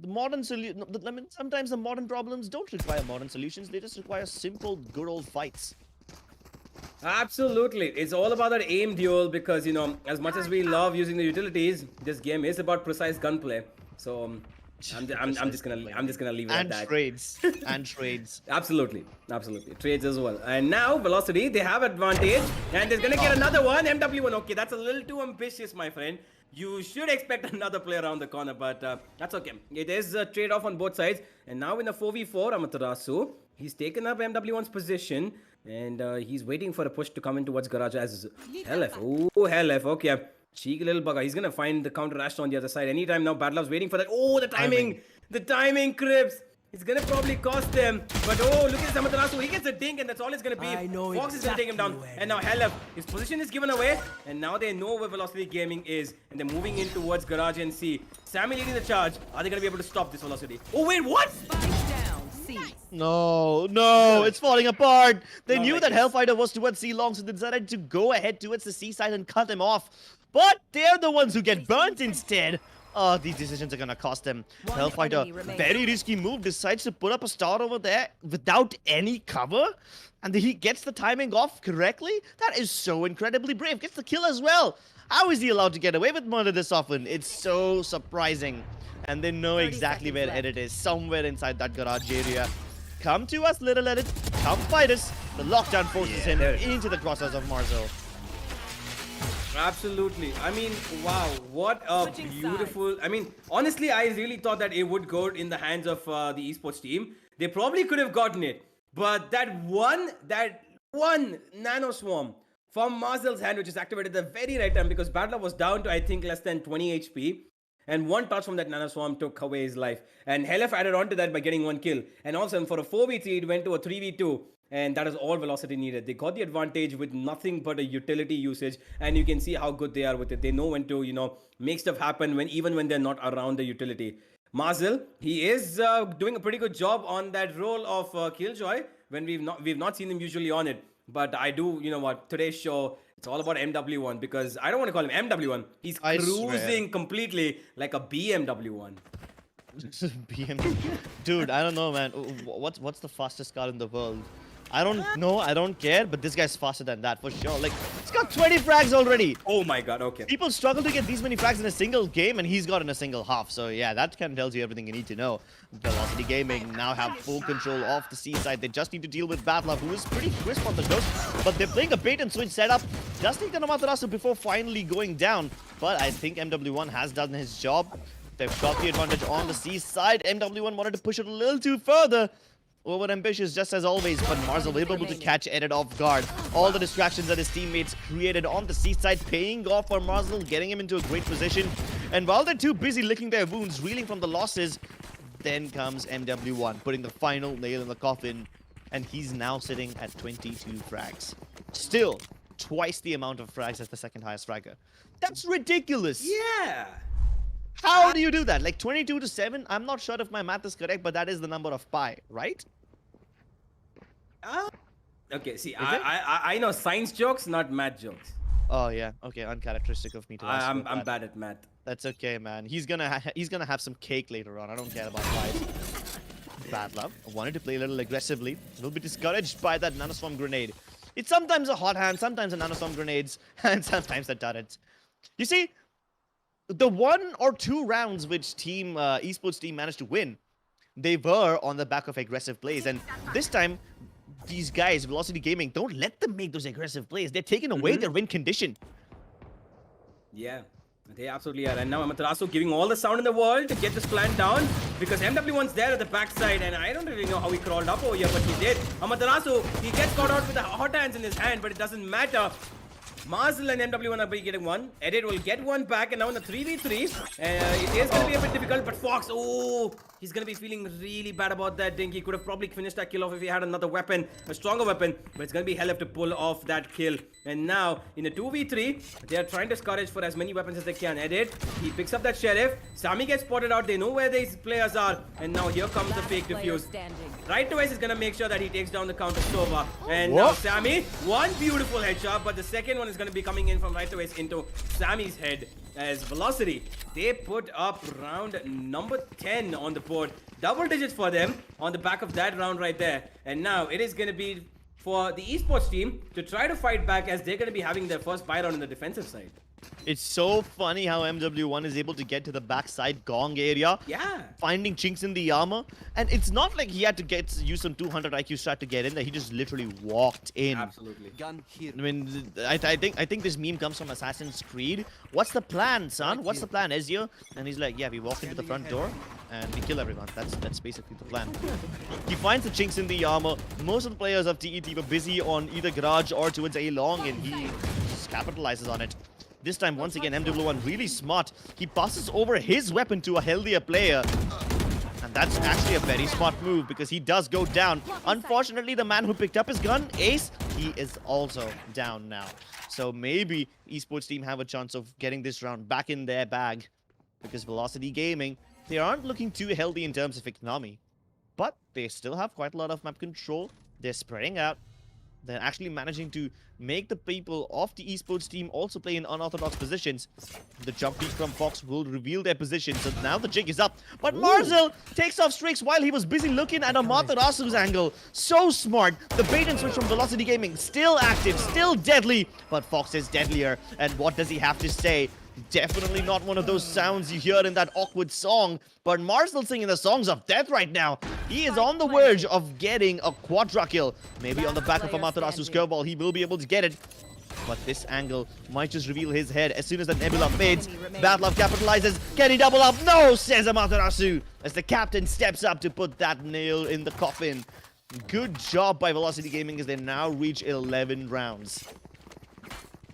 sometimes the modern problems don't require modern solutions. They just require simple, good old fights. Absolutely. It's all about that aim duel, because, you know, as much as we love using the utilities, this game is about precise gunplay. So I'm just gonna leave it at that. And trades. Absolutely. Trades as well. And now Velocity, they have advantage, and they're gonna get another one. MW1. Okay, that's a little too ambitious, my friend. You should expect another player around the corner, but that's okay. It is a trade-off on both sides. And now in the 4v4, Amaterasu, he's taken up MW1's position, and he's waiting for a push to come in towards Garage as Helef. Oh, Helef. Okay. Cheeky little bugger. He's gonna find the counter Aston on the other side anytime now. Badlove's waiting for that. Oh, the timing! The timing, Crips! It's gonna probably cost them. But oh, look at Amaterasu. He gets a dink, and that's all it's gonna be. Fox is gonna take him down. And now Helef, his position is given away. And now they know where Velocity Gaming is. And they're moving in towards Garage and C. Sammy leading the charge. Are they gonna be able to stop this Velocity? Oh, wait, what? No, it's falling apart. They knew that Hellfighter was towards C long, so they decided to go ahead towards the C side and cut him off. But they're the ones who get burnt instead. These decisions are gonna cost them. Hellfighter, very risky move, decides to put up a star over there without any cover. And he gets the timing off correctly. That is so incredibly brave. Gets the kill as well. How is he allowed to get away with murder this often? It's so surprising. And they know exactly where Edit is. Somewhere inside that garage area. Come to us, little Edit. Come fight us. The lockdown forces him into the crosshairs of Marzel. Absolutely. I mean, wow, what a beautiful... I mean, honestly, I really thought that it would go in the hands of the esports team. They probably could have gotten it. But that one nano swarm from Marzel's hand, which is activated at the very right time because Battler was down to, I think, less than 20 HP. And one touch from that Nano Swarm took away his life. And Helef added on to that by getting one kill. And also, for a 4v3, it went to a 3v2. And that is all Velocity needed. They got the advantage with nothing but a utility usage. And you can see how good they are with it. They know when to, make stuff happen even when they're not around the utility. Marzel, he is doing a pretty good job on that role of Killjoy when we've not seen him usually on it. But I do, today's show, it's all about MW1 because I don't want to call him MW1. He's cruising completely like a BMW1. BMW. Dude, I don't know, man. What's the fastest car in the world? I don't know. I don't care. But this guy's faster than that for sure. Like, he's got 20 frags already. Oh my god. Okay. People struggle to get these many frags in a single game, and he's got in a single half. So yeah, that kind of tells you everything you need to know. Velocity Gaming now have full control of the C side. They just need to deal with Batlove, who is pretty crisp on the ghost. But they're playing a bait and switch setup. Just need Amaterasu before finally going down. But I think MW1 has done his job. They've got the advantage on the C side. MW1 wanted to push it a little too further. Over ambitious, just as always, but Marzel was able to catch Edit off guard. All the distractions that his teammates created on the C side paying off for Marzel, getting him into a great position. And while they're too busy licking their wounds, reeling from the losses, then comes MW1, putting the final nail in the coffin. And he's now sitting at 22 frags. Still, twice the amount of frags as the second highest fragger. That's ridiculous! Yeah! How do you do that? Like 22 to 7? I'm not sure if my math is correct, but that is the number of pi, right? Okay, see, I know science jokes, not math jokes. Oh yeah, okay, uncharacteristic of me to ask. I'm bad at math. That's okay, man. He's gonna have some cake later on. I don't care about pies. Bad love. Wanted to play a little aggressively. Will be discouraged by that nanoswarm grenade. It's sometimes a hot hand, sometimes a nanoswarm grenades, and sometimes the turrets. You see, the 1 or 2 rounds which team esports team managed to win, they were on the back of aggressive plays, and this time these guys, Velocity Gaming, don't let them make those aggressive plays. They're taking away their win condition. Yeah, they absolutely are. And now Amaterasu giving all the sound in the world to get this plan down because MW1's there at the backside, and I don't really know how he crawled up over here, but he did. Amaterasu, he gets caught out with the hot hands in his hand, but it doesn't matter. Marzel and MW1 are getting one. Edit will get one back, and now in the 3v3, it is going to be a bit difficult, but Fox, he's going to be feeling really bad about that. Think he could have probably finished that kill off if he had another weapon, a stronger weapon, but it's going to be Helef to pull off that kill. And now, in a 2v3, they are trying to scourge for as many weapons as they can. Edit, he picks up that Sheriff. Sami gets spotted out. They know where these players are, and now here comes the fake defuse. Right away, is going to make sure that he takes down the counter Sova. And now Sami, one beautiful headshot, but the second one is going to be coming in from right away into Sammy's head as Velocity. They put up round number 10 on the board. Double digits for them on the back of that round right there. And now it is going to be for the esports team to try to fight back as they're going to be having their first buy round on the defensive side. It's so funny how MW1 is able to get to the backside gong area. Yeah. Finding chinks in the armor. And it's not like he had to use some 200 IQ strat to get in there. He just literally walked in. Absolutely. Gun here. I mean, I think this meme comes from Assassin's Creed. What's the plan, son? What's the plan, Ezio? And he's like, yeah, we walk into the front door and we kill everyone. That's basically the plan. He finds the chinks in the armor. Most of the players of TET were busy on either garage or towards A long, and he just capitalizes on it. This time, once again, MW1 really smart. He passes over his weapon to a healthier player. And that's actually a very smart move because he does go down. Unfortunately, the man who picked up his gun, Ace, he is also down now. So maybe esports team have a chance of getting this round back in their bag. Because Velocity Gaming, they aren't looking too healthy in terms of economy. But they still have quite a lot of map control. They're spreading out. They're actually managing to make the people of the esports team also play in unorthodox positions. The jump peek from Fox will reveal their position, so now the jig is up. But Marzel takes off streaks while he was busy looking at Amaterasu's angle. So smart. The bait and switch from Velocity Gaming, still active, still deadly. But Fox is deadlier. And what does he have to say? Definitely not one of those sounds you hear in that awkward song. But Marzel singing the songs of death right now. He is on the verge of getting a quadra kill. Maybe on the back of Amaterasu's curveball, he will be able to get it. But this angle might just reveal his head as soon as the Nebula fades. Batlove capitalizes. Can he double up? No, says Amaterasu. As the captain steps up to put that nail in the coffin. Good job by Velocity Gaming as they now reach 11 rounds.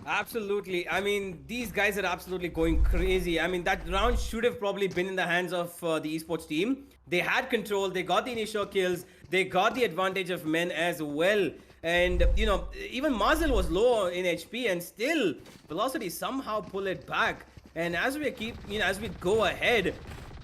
Absolutely. I mean, these guys are absolutely going crazy. I mean, that round should have probably been in the hands of the esports team. They had control. They got the initial kills. They got the advantage of men as well. And, you know, even Mazel was low in HP and still Velocity somehow pull it back. And as we keep, as we go ahead,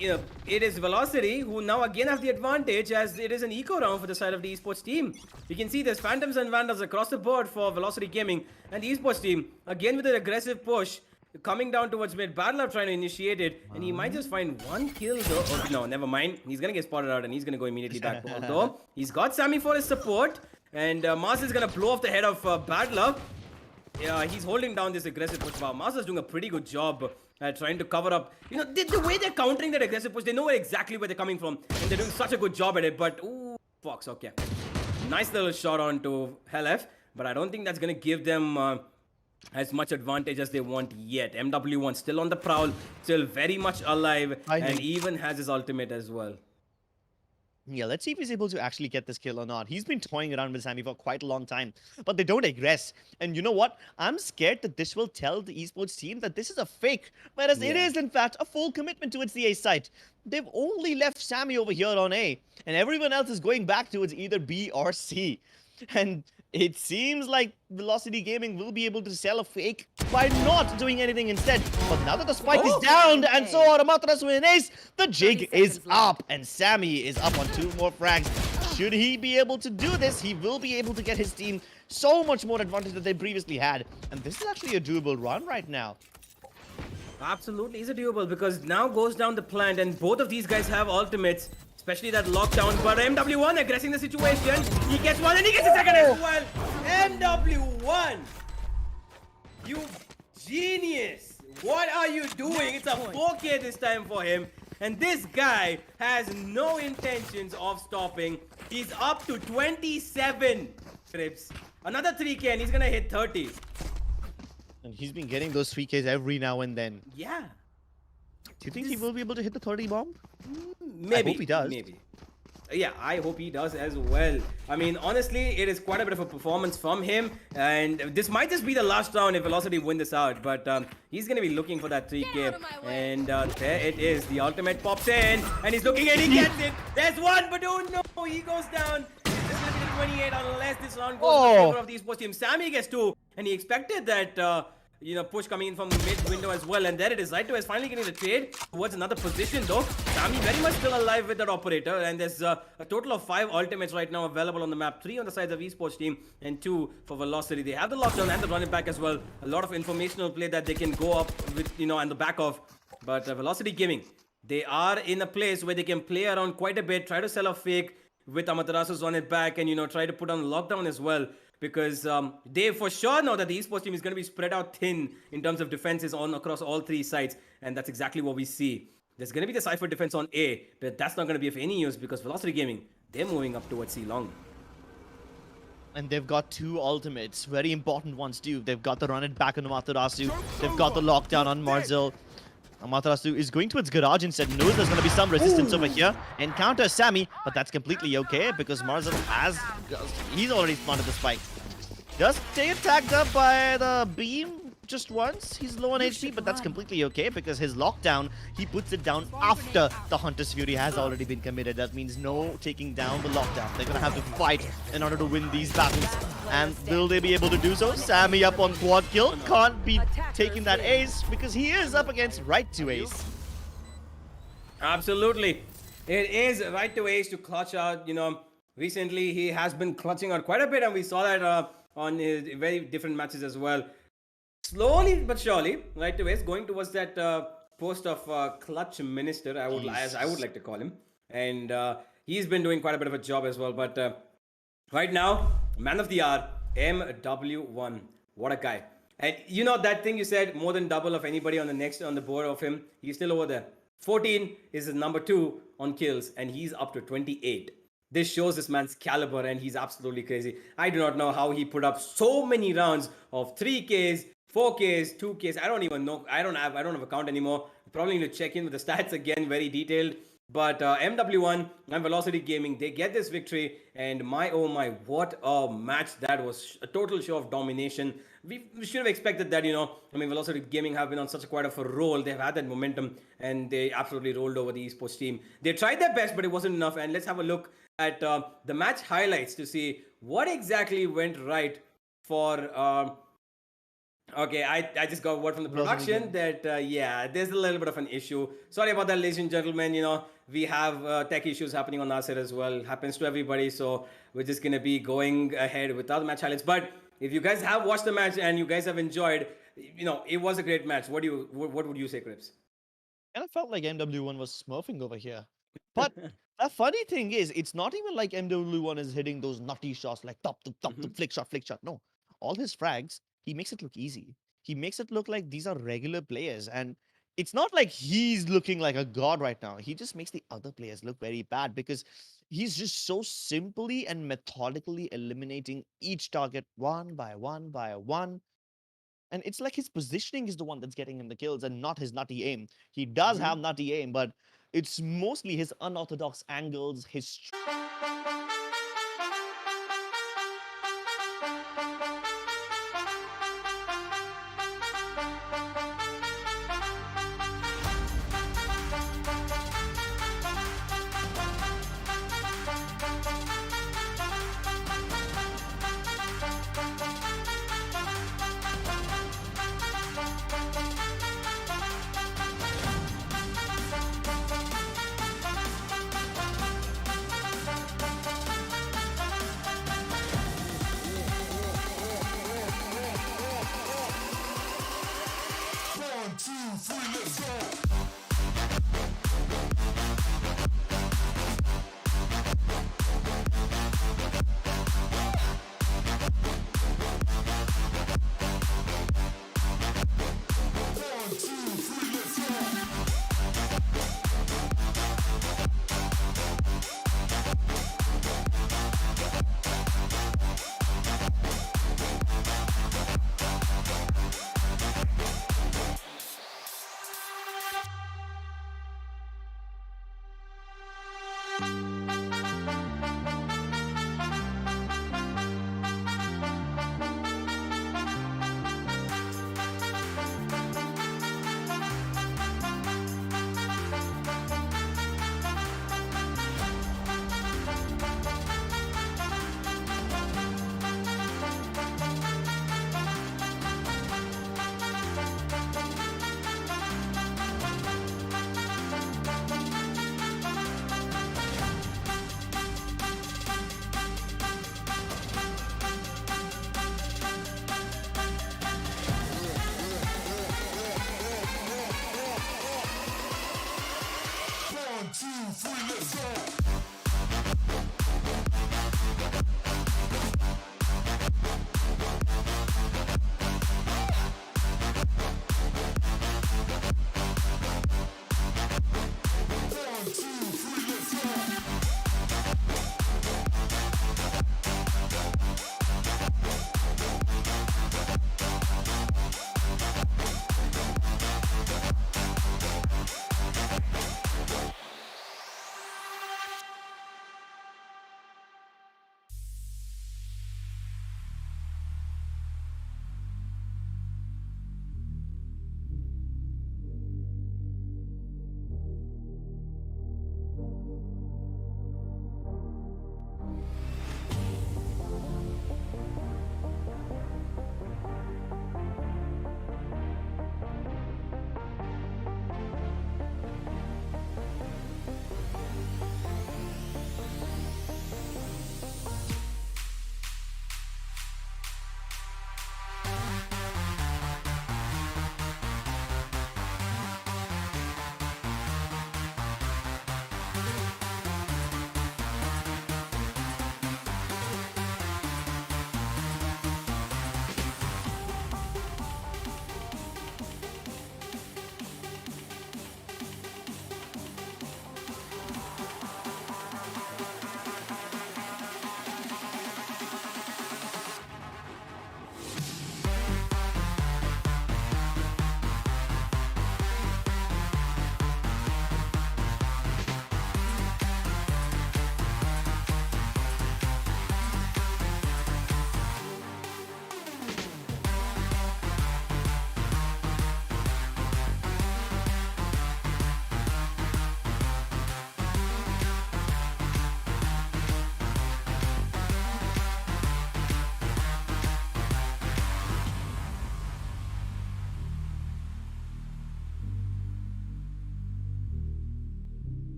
it is Velocity who now again have the advantage as it is an eco round for the side of the esports team. You can see there's Phantoms and Vandals across the board for Velocity Gaming and the esports team again with an aggressive push coming down towards mid. Badlab trying to initiate it and he might just find one kill though. Oh, no, never mind. He's gonna get spotted out and he's gonna go immediately back. Although he's got Sammy for his support and Mars is gonna blow off the head of Badlab. Yeah, he's holding down this aggressive push. Wow, Master's doing a pretty good job trying to cover up. The way they're countering that aggressive push, they know exactly where they're coming from. And they're doing such a good job at it. But, ooh, Fox, okay. Nice little shot onto Hellf. But I don't think that's going to give them as much advantage as they want yet. MW1 still on the prowl, still very much alive. And even has his ultimate as well. Yeah, let's see if he's able to actually get this kill or not. He's been toying around with Sammy for quite a long time, but they don't aggress. And you know what? I'm scared that this will tell the esports team that this is a fake, whereas it is, in fact, a full commitment towards the A site. They've only left Sammy over here on A, and everyone else is going back towards either B or C. And it seems like Velocity Gaming will be able to sell a fake by not doing anything instead. But now that the spike is down, and so are Amaterasu with an ace, the jig is up, and Sammy is up on 2 more frags. Should he be able to do this, he will be able to get his team so much more advantage than they previously had. And this is actually a doable run right now. Absolutely, is a doable because now goes down the plant, and both of these guys have ultimates. Especially that lockdown, but MW1 aggressing the situation. He gets one and he gets a second as well. MW1! You genius! What are you doing? It's a 4K this time for him. And this guy has no intentions of stopping. He's up to 27 trips. Another 3K and he's gonna hit 30. And he's been getting those 3Ks every now and then. Yeah. Do you think he will be able to hit the 30 bomb? Maybe. I hope he does. Maybe. Yeah, I hope he does as well. I mean, honestly, it is quite a bit of a performance from him. And this might just be the last round if Velocity win this out. But he's going to be looking for that 3K. And there it is. The ultimate pops in. And he's looking and he gets it. There's one, but oh no, he goes down. This is going to be the 28 unless this round goes in favor of the esports team. Sammy gets 2. And he expected that... push coming in from the mid window as well. And there it is. Ryto is finally getting the trade towards another position though. Sammy very much still alive with that operator. And there's a total of 5 ultimates right now available on the map. 3 on the sides of esports team and 2 for Velocity. They have the lockdown and the running back as well. A lot of informational play that they can go up with, and the back of. But Velocity Gaming, they are in a place where they can play around quite a bit. Try to sell a fake with Amaterasu's on it back and, try to put on lockdown as well. Because they for sure know that the esports team is going to be spread out thin in terms of defenses across all 3 sides. And that's exactly what we see. There's going to be the Cypher defense on A, but that's not going to be of any use because Velocity Gaming, they're moving up towards C long. And they've got 2 ultimates, very important ones too. They've got the run it back on Amaterasu. They've got the lockdown on Marzel. Amaterasu is going towards garage instead. Knows there's going to be some resistance over here. Encounters Sammy, but that's completely okay because Marzel he's already spawned at the spike. Just get tagged up by the beam just once. He's low on HP, but that's completely okay because his lockdown, he puts it down after the Hunter's Fury has already been committed. That means no taking down the lockdown. They're going to have to fight in order to win these battles. And will they be able to do so? Sammy up on quad kill. Can't be taking that ace because he is up against right to ace. Absolutely. It is right to ace to clutch out. Recently he has been clutching out quite a bit and we saw that on his very different matches as well. Slowly but surely, right to ace, going towards that post of clutch minister, as I would like to call him. And he's been doing quite a bit of a job as well. But right now, man of the hour, MW1. What a guy. And that thing you said, more than double of anybody on the board of him. He's still over there. 14 is his number 2 on kills, and he's up to 28. This shows this man's caliber, and he's absolutely crazy. I do not know how he put up so many rounds of 3Ks, 4Ks, 2Ks. I don't even know. I don't have a count anymore. Probably need to check in with the stats again, very detailed. But MW1 and Velocity Gaming, they get this victory. And my, oh my, what a match that was. A total show of domination. we should have expected that, I mean, Velocity Gaming have been on such a quite of a roll. They've had that momentum and they absolutely rolled over the esports team. They tried their best, but it wasn't enough. And let's have a look at the match highlights to see what exactly went right for. Okay, I just got word from the production that yeah, there's a little bit of an issue. Sorry about that, ladies and gentlemen. We have tech issues happening on our side as well. Happens to everybody, so we're just gonna be going ahead without the match highlights. But if you guys have watched the match and you guys have enjoyed, it was a great match. What would you say, Crips? And I felt like MW1 was smurfing over here. But the funny thing is, it's not even like MW1 is hitting those nutty shots like top, flick shot, flick shot. No, all his frags, he makes it look easy. He makes it look like these are regular players. And it's not like he's looking like a god right now. He just makes the other players look very bad because he's just so simply and methodically eliminating each target one by one by one. And it's like his positioning is the one that's getting him the kills and not his nutty aim. He does have nutty aim, but it's mostly his unorthodox angles, his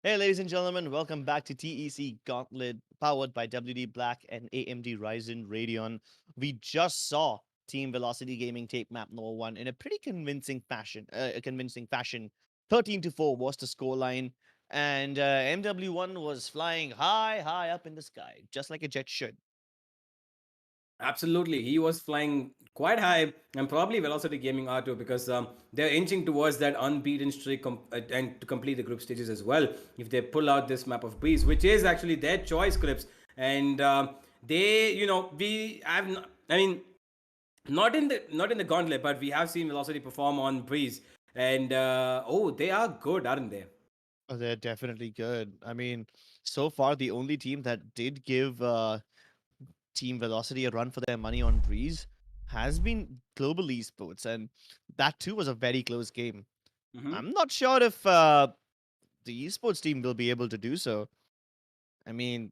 Hey, ladies and gentlemen, welcome back to TEC Gauntlet, powered by WD Black and AMD Ryzen Radeon. We just saw Team Velocity Gaming take map number 1 in a pretty convincing fashion. 13-4 was the scoreline, and MW1 was flying high, high up in the sky, just like a jet should. Absolutely, he was flying quite high, and probably Velocity Gaming are too, because they're inching towards that unbeaten streak and to complete the group stages as well. If they pull out this map of Breeze, which is actually their choice, Clips, and they, we have, I mean, not in the Gauntlet, but we have seen Velocity perform on Breeze, and they are good, aren't they? Oh, they're definitely good. I mean, so far the only team that did give Team Velocity a run for their money on Breeze has been Global Esports, and that too was a very close game. I'm not sure if the esports team will be able to do so. I mean,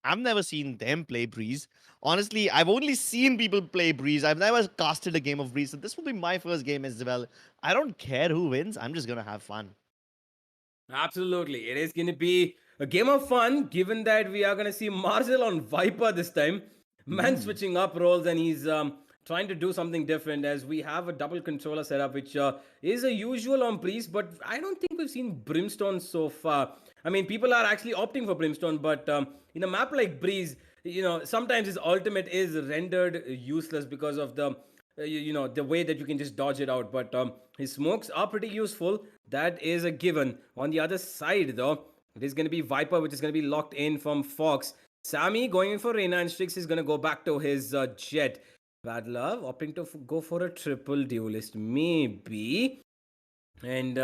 I've never seen them play Breeze. Honestly, I've only seen people play Breeze. I've never casted a game of Breeze, so this will be my first game as well. I don't care who wins. I'm just gonna have fun. Absolutely. It is going to be a game of fun, given that we are going to see Marcel on Viper this time. Man switching up roles, and he's trying to do something different, as we have a double controller setup, which is a usual on Breeze, but I don't think we've seen Brimstone so far. I mean, people are actually opting for Brimstone, but in a map like Breeze, sometimes his ultimate is rendered useless because of the the way that you can just dodge it out. But his smokes are pretty useful. That is a given. On the other side, though, it is going to be Viper, which is going to be locked in from Fox. Sammy going in for Reina, and Strix is going to go back to his Jet. Bad Love opting to go for a triple duelist, maybe. And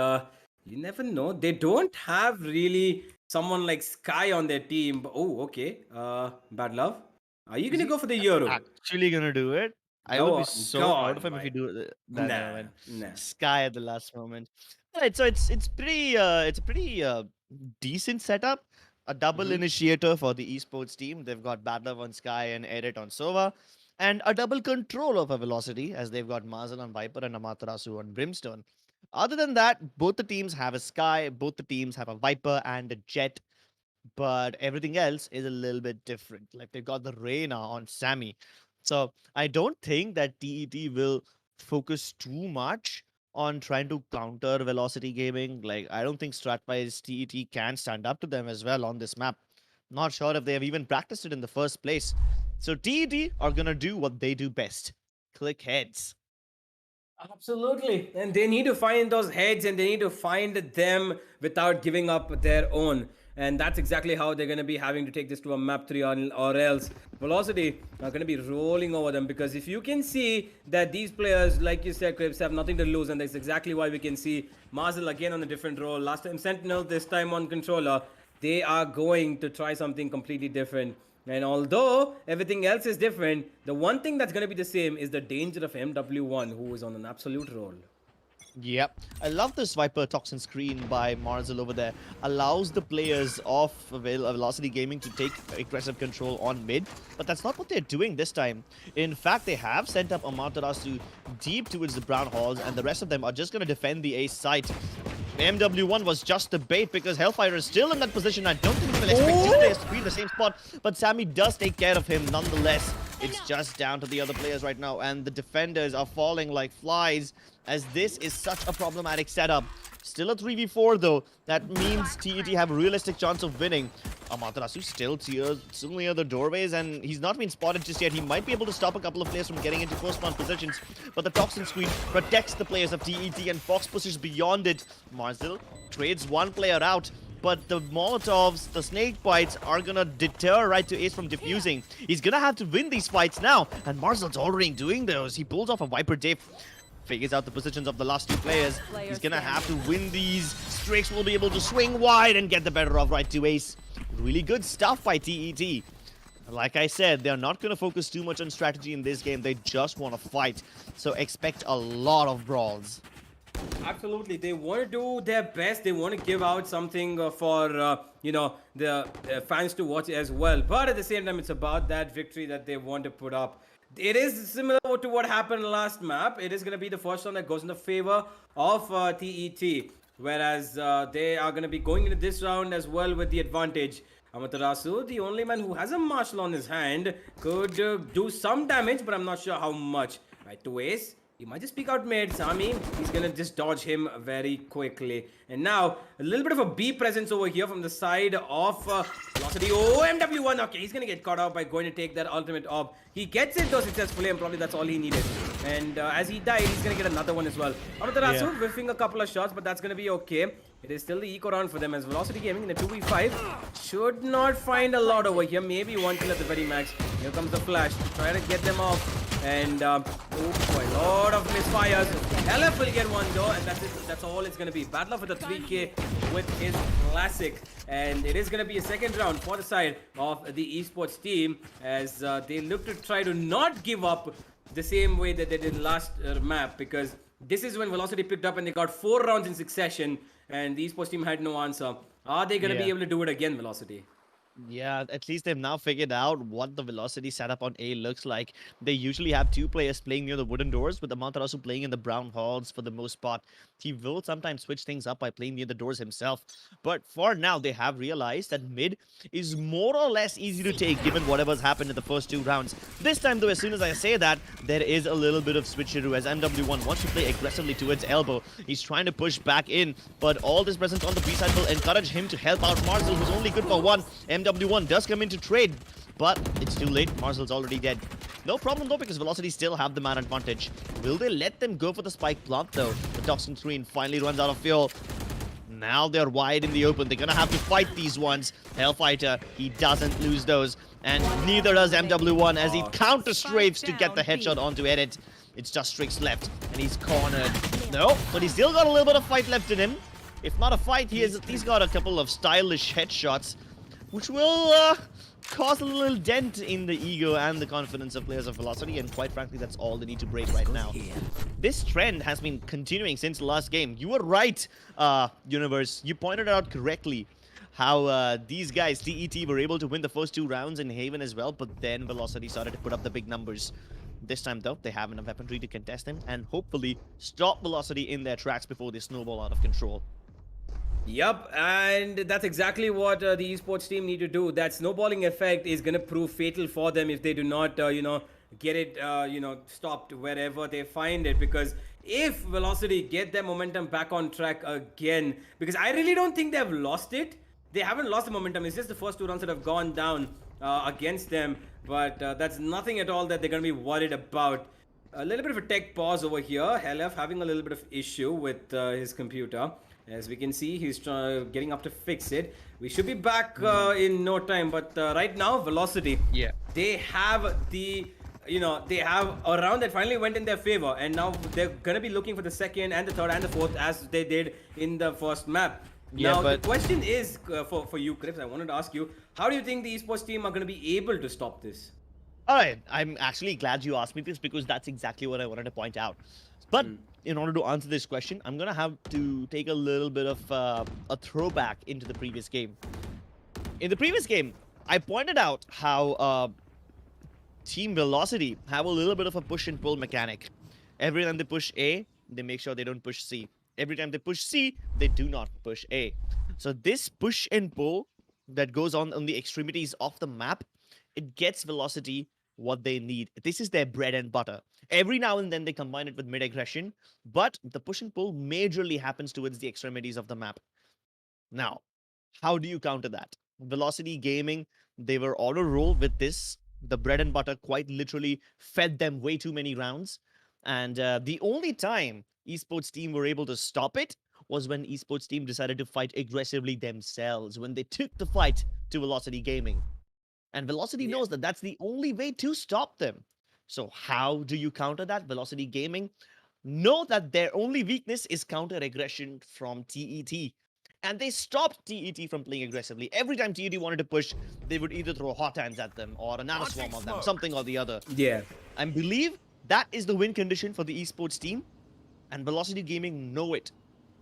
you never know. They don't have really someone like Sky on their team. But, okay. Bad Love. Are you going to go for the Euro? Actually gonna do it. I Go would be on, so go proud on, of him if he Mike. do that Nah, moment. nah. Sky at the last moment. Right, so it's a pretty decent setup. A double initiator for the esports team. They've got Badlove on Sky and Edit on Sova, and a double control for Velocity, as they've got Mazel on Viper and Amaterasu on Brimstone. Other than that, both the teams have a Sky, both the teams have a Viper and a Jet, but everything else is a little bit different. Like they've got the Reyna on Sammy. So I don't think that TET will focus too much on trying to counter Velocity Gaming. Like I don't think strat-wise TET can stand up to them as well on this map. Not sure if they have even practiced it in the first place. So TET are gonna do what they do best. Click heads. Absolutely. And they need to find those heads, and they need to find them without giving up their own. And that's exactly how they're going to be having to take this to a map 3, or else Velocity are going to be rolling over them. Because if you can see that these players, like you said, Crips, have nothing to lose, and that's exactly why we can see Marzel again on a different role. Last time Sentinel, this time on controller. They are going to try something completely different. And although everything else is different, the one thing that's going to be the same is the danger of MW1, who is on an absolute roll. Yep. I love this Viper Toxin screen by Marzel over there. Allows the players of Velocity Gaming to take aggressive control on mid, but that's not what they're doing this time. In fact, they have sent up Amaterasu deep towards the brown halls, and the rest of them are just going to defend the A site. MW1 was just the bait because Hellfighter is still in that position. I don't think he will expect two players to be in the same spot, but Sammy does take care of him nonetheless. It's just down to the other players right now, and the defenders are falling like flies as this is such a problematic setup. Still a 3v4 though. That means TET have a realistic chance of winning. Amaterasu still near the doorways, and he's not been spotted just yet. He might be able to stop a couple of players from getting into first spawn positions, but the Toxin Screen protects the players of TET, and Fox pushes beyond it. Marzil trades one player out, but the Molotovs, the snake bites, are gonna deter Right to Ace from defusing. He's gonna have to win these fights now, and Marzil's already doing those. He pulls off a Viper diff, figures out the positions of the last two players. He's gonna have to win these. Strakes will be able to swing wide and get the better of Right to Ace. Really good stuff by TET. Like I said, they're not gonna focus too much on strategy in this game. They just want to fight. So expect a lot of brawls. Absolutely, they want to do their best. They want to give out something for you know, the fans to watch as well. But at the same time, it's about that victory that they want to put up. It is similar to what happened last map. It is going to be the first round that goes in the favor of TET, whereas they are going to be going into this round as well with the advantage. Amaterasu, the only man who has a marshal on his hand, could do some damage, but I'm not sure how much. Right to Ace. He might just peek out mid. Sami, he's gonna just dodge him very quickly. And now, a little bit of a B presence over here from the side of Velocity. Oh, MW1. Okay, he's gonna get caught out by going to take that ultimate orb. He gets it though successfully, and probably that's all he needed. And as he died, he's gonna get another one as well. Amaterasu whiffing a couple of shots, but that's gonna be okay. It is still the eco round for them as Velocity Gaming in the 2v5 should not find a lot over here. Maybe one kill at the very max. Here comes the flash. Try to get them off. And oh boy, lot of misfires. LF will get one though, and that's it. That's all it's gonna be. Battler for the 3k with his classic. And it is gonna be a second round for the side of the esports team as they look to try to not give up the same way that they did last map, because this is when Velocity picked up and they got 4 rounds in succession, and the esports team had no answer. Are they gonna be able to do it again, Velocity? Yeah, at least they've now figured out what the Velocity setup on A looks like. They usually have 2 players playing near the wooden doors, with Amaterasu playing in the brown halls for the most part. He will sometimes switch things up by playing near the doors himself. But for now, they have realized that mid is more or less easy to take given whatever's happened in the first 2 rounds. This time though, as soon as I say that, there is a little bit of switcheroo as MW1 wants to play aggressively towards elbow. He's trying to push back in, but all this presence on the B side will encourage him to help out Marzil, who's only good for 1. MW1 does come into trade, but it's too late. Marzil's already dead. No problem though, because Velocity still have the man advantage. Will they let them go for the spike plant though? The Toxin Screen finally runs out of fuel. Now they're wide in the open. They're gonna have to fight these ones. Hellfighter, he doesn't lose those. And neither does MW1 as he counter-strafes to get the headshot onto Edit. It's just Strix left, and he's cornered. No, but he's still got a little bit of fight left in him. If not a fight, he's got a couple of stylish headshots, which will cause a little dent in the ego and the confidence of players of Velocity, and quite frankly, that's all they need to break right now. This trend has been continuing since the last game. You were right, Universe. You pointed out correctly how these guys, TET, were able to win the first 2 rounds in Haven as well, but then Velocity started to put up the big numbers. This time, though, they have enough weaponry to contest them and hopefully stop Velocity in their tracks before they snowball out of control. Yep, and that's exactly what the esports team need to do. That snowballing effect is going to prove fatal for them if they do not, you know, get it, you know, stopped wherever they find it. Because if Velocity get their momentum back on track again, because I really don't think they've lost it. They haven't lost the momentum. It's just the first 2 rounds that have gone down against them. But that's nothing at all that they're going to be worried about. A little bit of a tech pause over here. LF having a little bit of issue with his computer. As we can see, he's getting up to fix it. We should be back in no time, but right now, Velocity, they have the, you know, they have a round that finally went in their favor, and now they're gonna be looking for the second and the third and the fourth as they did in the first map. Now, the question is for you, Crips, I wanted to ask you, how do you think the esports team are gonna be able to stop this? Alright, I'm actually glad you asked me this because that's exactly what I wanted to point out. But in order to answer this question, I'm going to have to take a little bit of a throwback into the previous game. In the previous game, I pointed out how Team Velocity have a little bit of a push and pull mechanic. Every time they push A, they make sure they don't push C. Every time they push C, they do not push A. So this push and pull that goes on the extremities of the map, it gets Velocity what they need. This is their bread and butter. Every now and then they combine it with mid aggression, but the push and pull majorly happens towards the extremities of the map. Now, how do you counter that? Velocity Gaming, they were on a roll with this. The bread and butter quite literally fed them way too many rounds. And the only time Esports team were able to stop it was when Esports team decided to fight aggressively themselves, when they took the fight to Velocity Gaming. And Velocity knows that that's the only way to stop them. So how do you counter that? Velocity Gaming know that their only weakness is counter aggression from TET. And they stopped TET from playing aggressively. Every time TET wanted to push, they would either throw hot hands at them or a nano swarm on them, something or the other. Yeah. I believe that is the win condition for the esports team, and Velocity Gaming know it.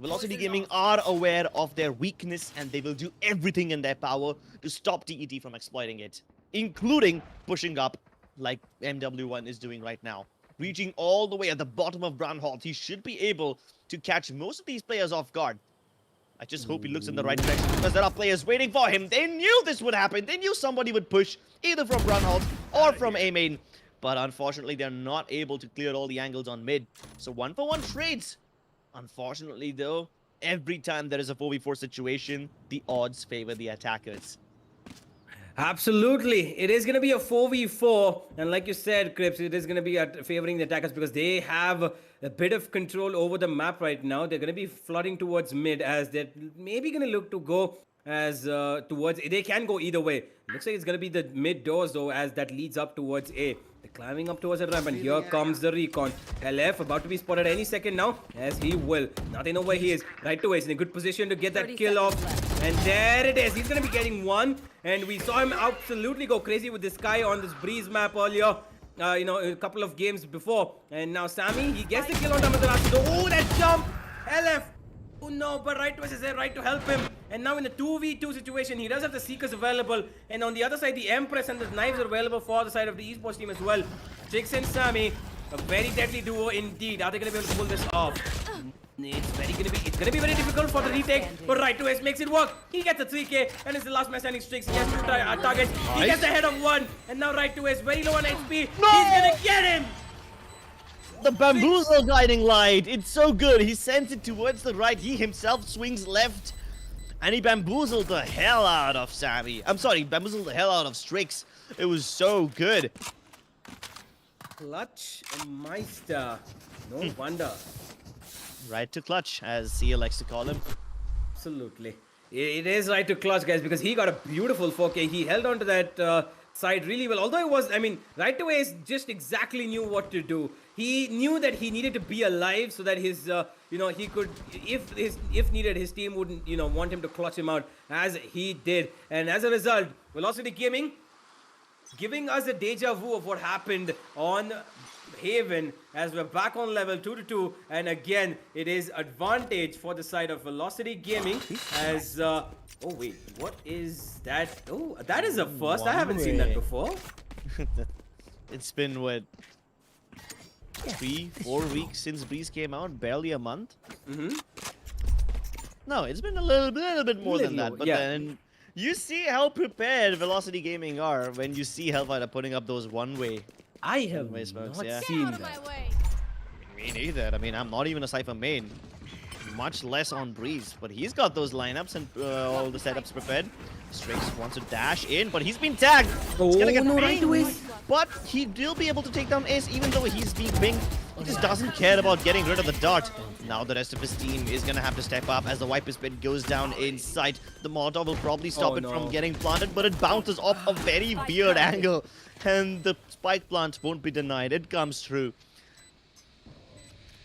Velocity Gaming are aware of their weakness, and they will do everything in their power to stop TET from exploiting it, including pushing up like MW1 is doing right now. Reaching all the way at the bottom of Brown Hall, he should be able to catch most of these players off guard. I just hope he looks in the right direction, because there are players waiting for him. They knew this would happen. They knew somebody would push, either from Brown Hall or from A main. But unfortunately, they're not able to clear all the angles on mid. So 1-for-1 trades. Unfortunately, though, every time there is a 4v4 situation, the odds favor the attackers. Absolutely. It is going to be a 4v4. And like you said, Crips, it is going to be favoring the attackers because they have a bit of control over the map right now. They're going to be flooding towards mid as they're maybe going to look to go as towards... They can go either way. Looks like it's going to be the mid doors, though, as that leads up towards A. They're climbing up towards the ramp, and here comes the recon. LF about to be spotted any second now, as he will. Now they know where he is. Right away, he's in a good position to get that kill off. And there it is. He's going to be getting one. And we saw him absolutely go crazy with this guy on this Breeze map earlier. A couple of games before. And now Sammy, he gets the kill on Tamatarashi. Oh, that jump! LF! Oh no, but Right to is there, right to help him. And now in the 2v2 situation, he does have the Seekers available. And on the other side, the Empress and the Knives are available for the side of the esports team as well. Jix and Sammy, a very deadly duo indeed. Are they going to be able to pull this off? It's gonna be very difficult for the retake, but Right to makes it work. He gets a 3k, and it's the last man standing streaks. He has two targets. Nice. He gets the head of one, and now Right to is very low on HP. No! He's gonna get him. The bamboozle guiding light. It's so good. He sends it towards the right. He himself swings left, and he bamboozled the hell out of Sammy. I'm sorry, bamboozled the hell out of Strix. It was so good. Clutch and Meister. No wonder. Right to clutch, as Sia likes to call him. Absolutely. It is right to clutch, guys, because he got a beautiful 4K. He held on to that side really well. Although it was, Right away just exactly knew what to do. He knew that he needed to be alive so that his, he could, if needed, his team wouldn't, want him to clutch him out as he did. And as a result, Velocity Gaming giving us a deja vu of what happened on Haven as we're back on level 2-2, and again it is advantage for the side of Velocity Gaming as oh wait, what is that? Oh, that is a first. I haven't seen that before. It's been what, 3-4 weeks since Breeze came out, barely a month. No, it's been a little bit more than that, but then you see how prepared Velocity Gaming are when you see Hellfighter putting up those one-way. I have smokes, not seen that. Me neither. I'm not even a Cypher main. Much less on Breeze. But he's got those lineups and all the setups prepared. Strix wants to dash in, but he's been tagged. He's gonna get pinged, but he will be able to take down Ace even though he's being pinged. He just doesn't care about getting rid of the dart. Now the rest of his team is gonna have to step up as the Wiper Spit goes down in sight. The Molotov will probably stop it from getting planted, but it bounces off a very weird angle. And the spike plant won't be denied. It comes through.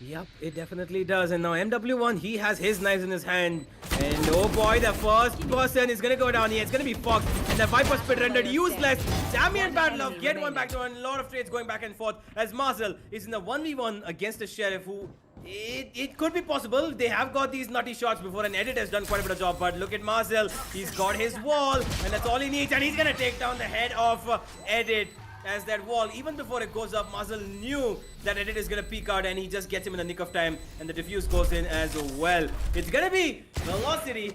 Yep, it definitely does. And now MW1, he has his knives in his hand. And oh boy, the first person is going to go down here. It's going to be Fox. And the Viper Spit rendered useless. Sammy and Bad Love get one back to one. A lot of trades going back and forth as Marcel is in the 1v1 against the Sheriff, who it could be possible. They have got these nutty shots before, and Edit has done quite a bit of job. But look at Marcel. He's got his wall, and that's all he needs. And he's going to take down the head of Edit. as that wall, even before it goes up, Muzzle knew that Edit is gonna peek out and he just gets him in the nick of time, and the defuse goes in as well. It's gonna be Velocity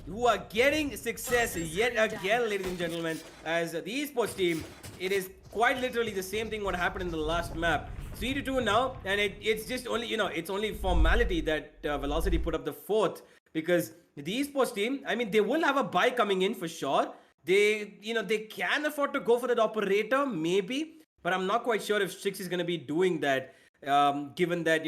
who are getting success yet again, ladies and gentlemen, as the esports team. It is quite literally the same thing what happened in the last map. 3-2 now, and it's just only, it's only formality that Velocity put up the fourth, because the esports team, I mean, they will have a buy coming in for sure. They, they can afford to go for that operator, maybe, but I'm not quite sure if Strix is going to be doing that, given that,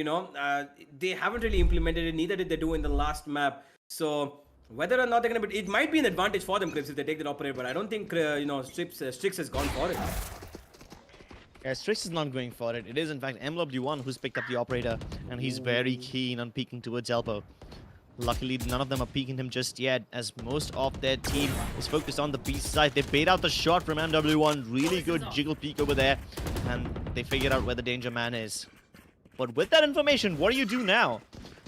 they haven't really implemented it, neither did they do in the last map. So whether or not they're going to be, it might be an advantage for them, Crips, if they take that operator, but I don't think, Strix has gone for it. Yeah, Strix is not going for it. It is, in fact, MW1 who's picked up the operator, and he's very keen on peeking towards Elbow. Luckily, none of them are peeking him just yet, as most of their team is focused on the B side. They bait out the shot from MW1. Really good jiggle peek over there, and they figured out where the danger man is. But with that information, what do you do now?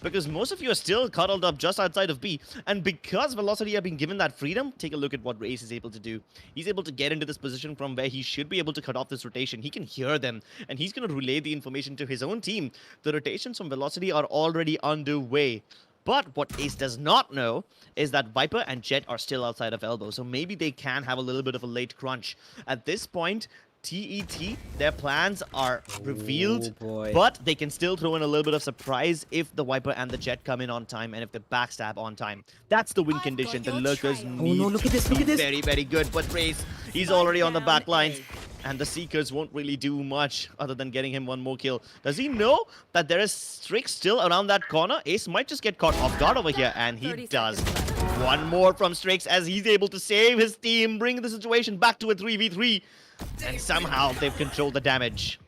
Because most of you are still cuddled up just outside of B, and because Velocity have been given that freedom, take a look at what Race is able to do. He's able to get into this position from where he should be able to cut off this rotation. He can hear them, and he's going to relay the information to his own team. The rotations from Velocity are already underway. But what Ace does not know is that Viper and Jet are still outside of Elbow, so maybe they can have a little bit of a late crunch. At this point, TET, their plans are revealed, but they can still throw in a little bit of surprise if the Viper and the Jet come in on time and if they backstab on time. That's the win condition. The Lurkers need to be very, very good, but Race, he's already on the back lines. And the Seekers won't really do much other than getting him one more kill. Does he know that there is Strix still around that corner? Ace might just get caught off guard over here, and he does. One more from Strix as he's able to save his team, bring the situation back to a 3v3. And somehow they've controlled the damage.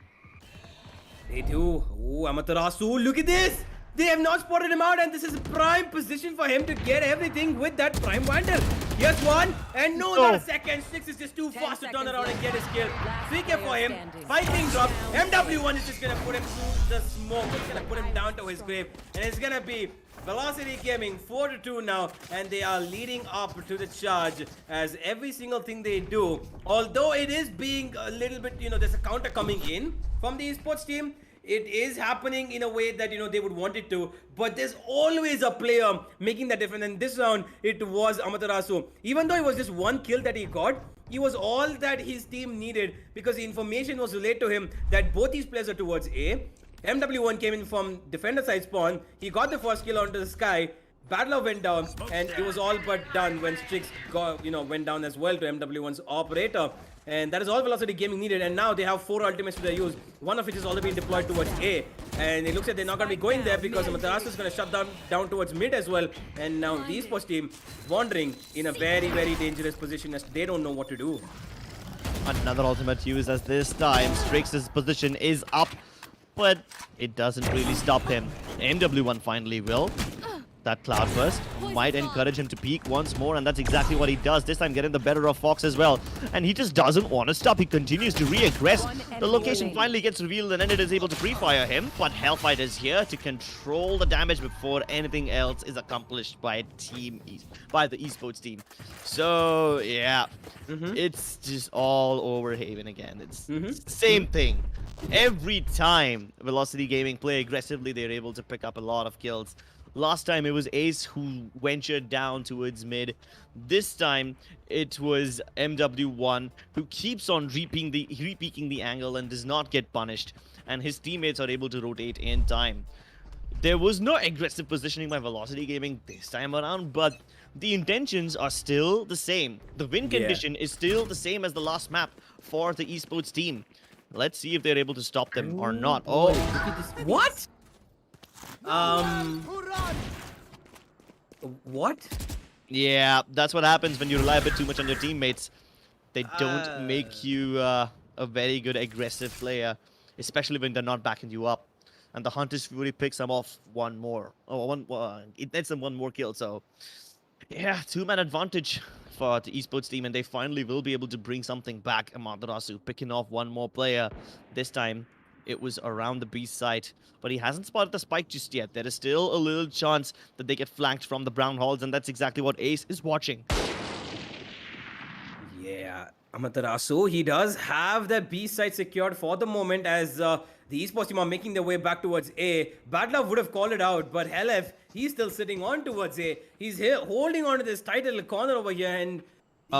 They do. Ooh, Amaterasu, look at this! They have not spotted him out, and this is a prime position for him to get everything with that Prime Wander. Here's one, and no, not a second. Strix is just too fast to turn around and get his kill. 3k for him, 5 being dropped. MW1 is just gonna put him through the smoke. It's gonna put him down to his grave, and it's gonna be Velocity Gaming 4-2 now, and they are leading up to the charge as every single thing they do, although it is being a little bit, there's a counter coming in from the esports team. It is happening in a way that, they would want it to, but there's always a player making that difference. And this round, it was Amaterasu. Even though it was just one kill that he got, he was all that his team needed, because the information was relayed to him that both these players are towards A. MW1 came in from defender side spawn. He got the first kill onto the sky. Battler went down, and it was all but done when Strix got, went down as well to MW1's operator. And that is all Velocity Gaming needed, and now they have 4 ultimates to their use, one of which is already been deployed towards A. And it looks like they're not going to be going there because Amaterasu is going to shut down towards mid as well. And now the esports team wandering in a very, very dangerous position as they don't know what to do. Another ultimate use as this time Strix's position is up, but it doesn't really stop him. MW1 finally will. That cloud burst might encourage him to peek once more, and that's exactly what he does. This time getting the better of Fox as well. And he just doesn't want to stop. He continues to re-aggress. The location finally gets revealed, and then it is able to pre-fire him. But Hellfight is here to control the damage before anything else is accomplished by the esports team. So, yeah. It's just all over Haven again. It's the same thing. Every time Velocity Gaming play aggressively, they're able to pick up a lot of kills. Last time it was Ace who ventured down towards mid. This time it was MW1 who keeps on re-peeking the angle and does not get punished. And his teammates are able to rotate in time. There was no aggressive positioning by Velocity Gaming this time around, but the intentions are still the same. The win condition is still the same as the last map for the esports team. Let's see if they're able to stop them or not. Oh, look at this. What? What? Yeah, that's what happens when you rely a bit too much on your teammates. They don't make you a very good aggressive player, especially when they're not backing you up. And the Hunter's Fury picks them off one more. It nets them one more kill, so yeah, 2-man advantage for the esports team, and they finally will be able to bring something back. Amaterasu picking off one more player. This time it was around the B site, but he hasn't spotted the spike just yet. There is still a little chance that they get flanked from the brown halls, and that's exactly what Ace is watching. Yeah, Amaterasu, he does have that B side secured for the moment as the esports team are making their way back towards A. Badlove would have called it out, but Helef, he's still sitting on towards A. He's here holding on to this tight little corner over here, and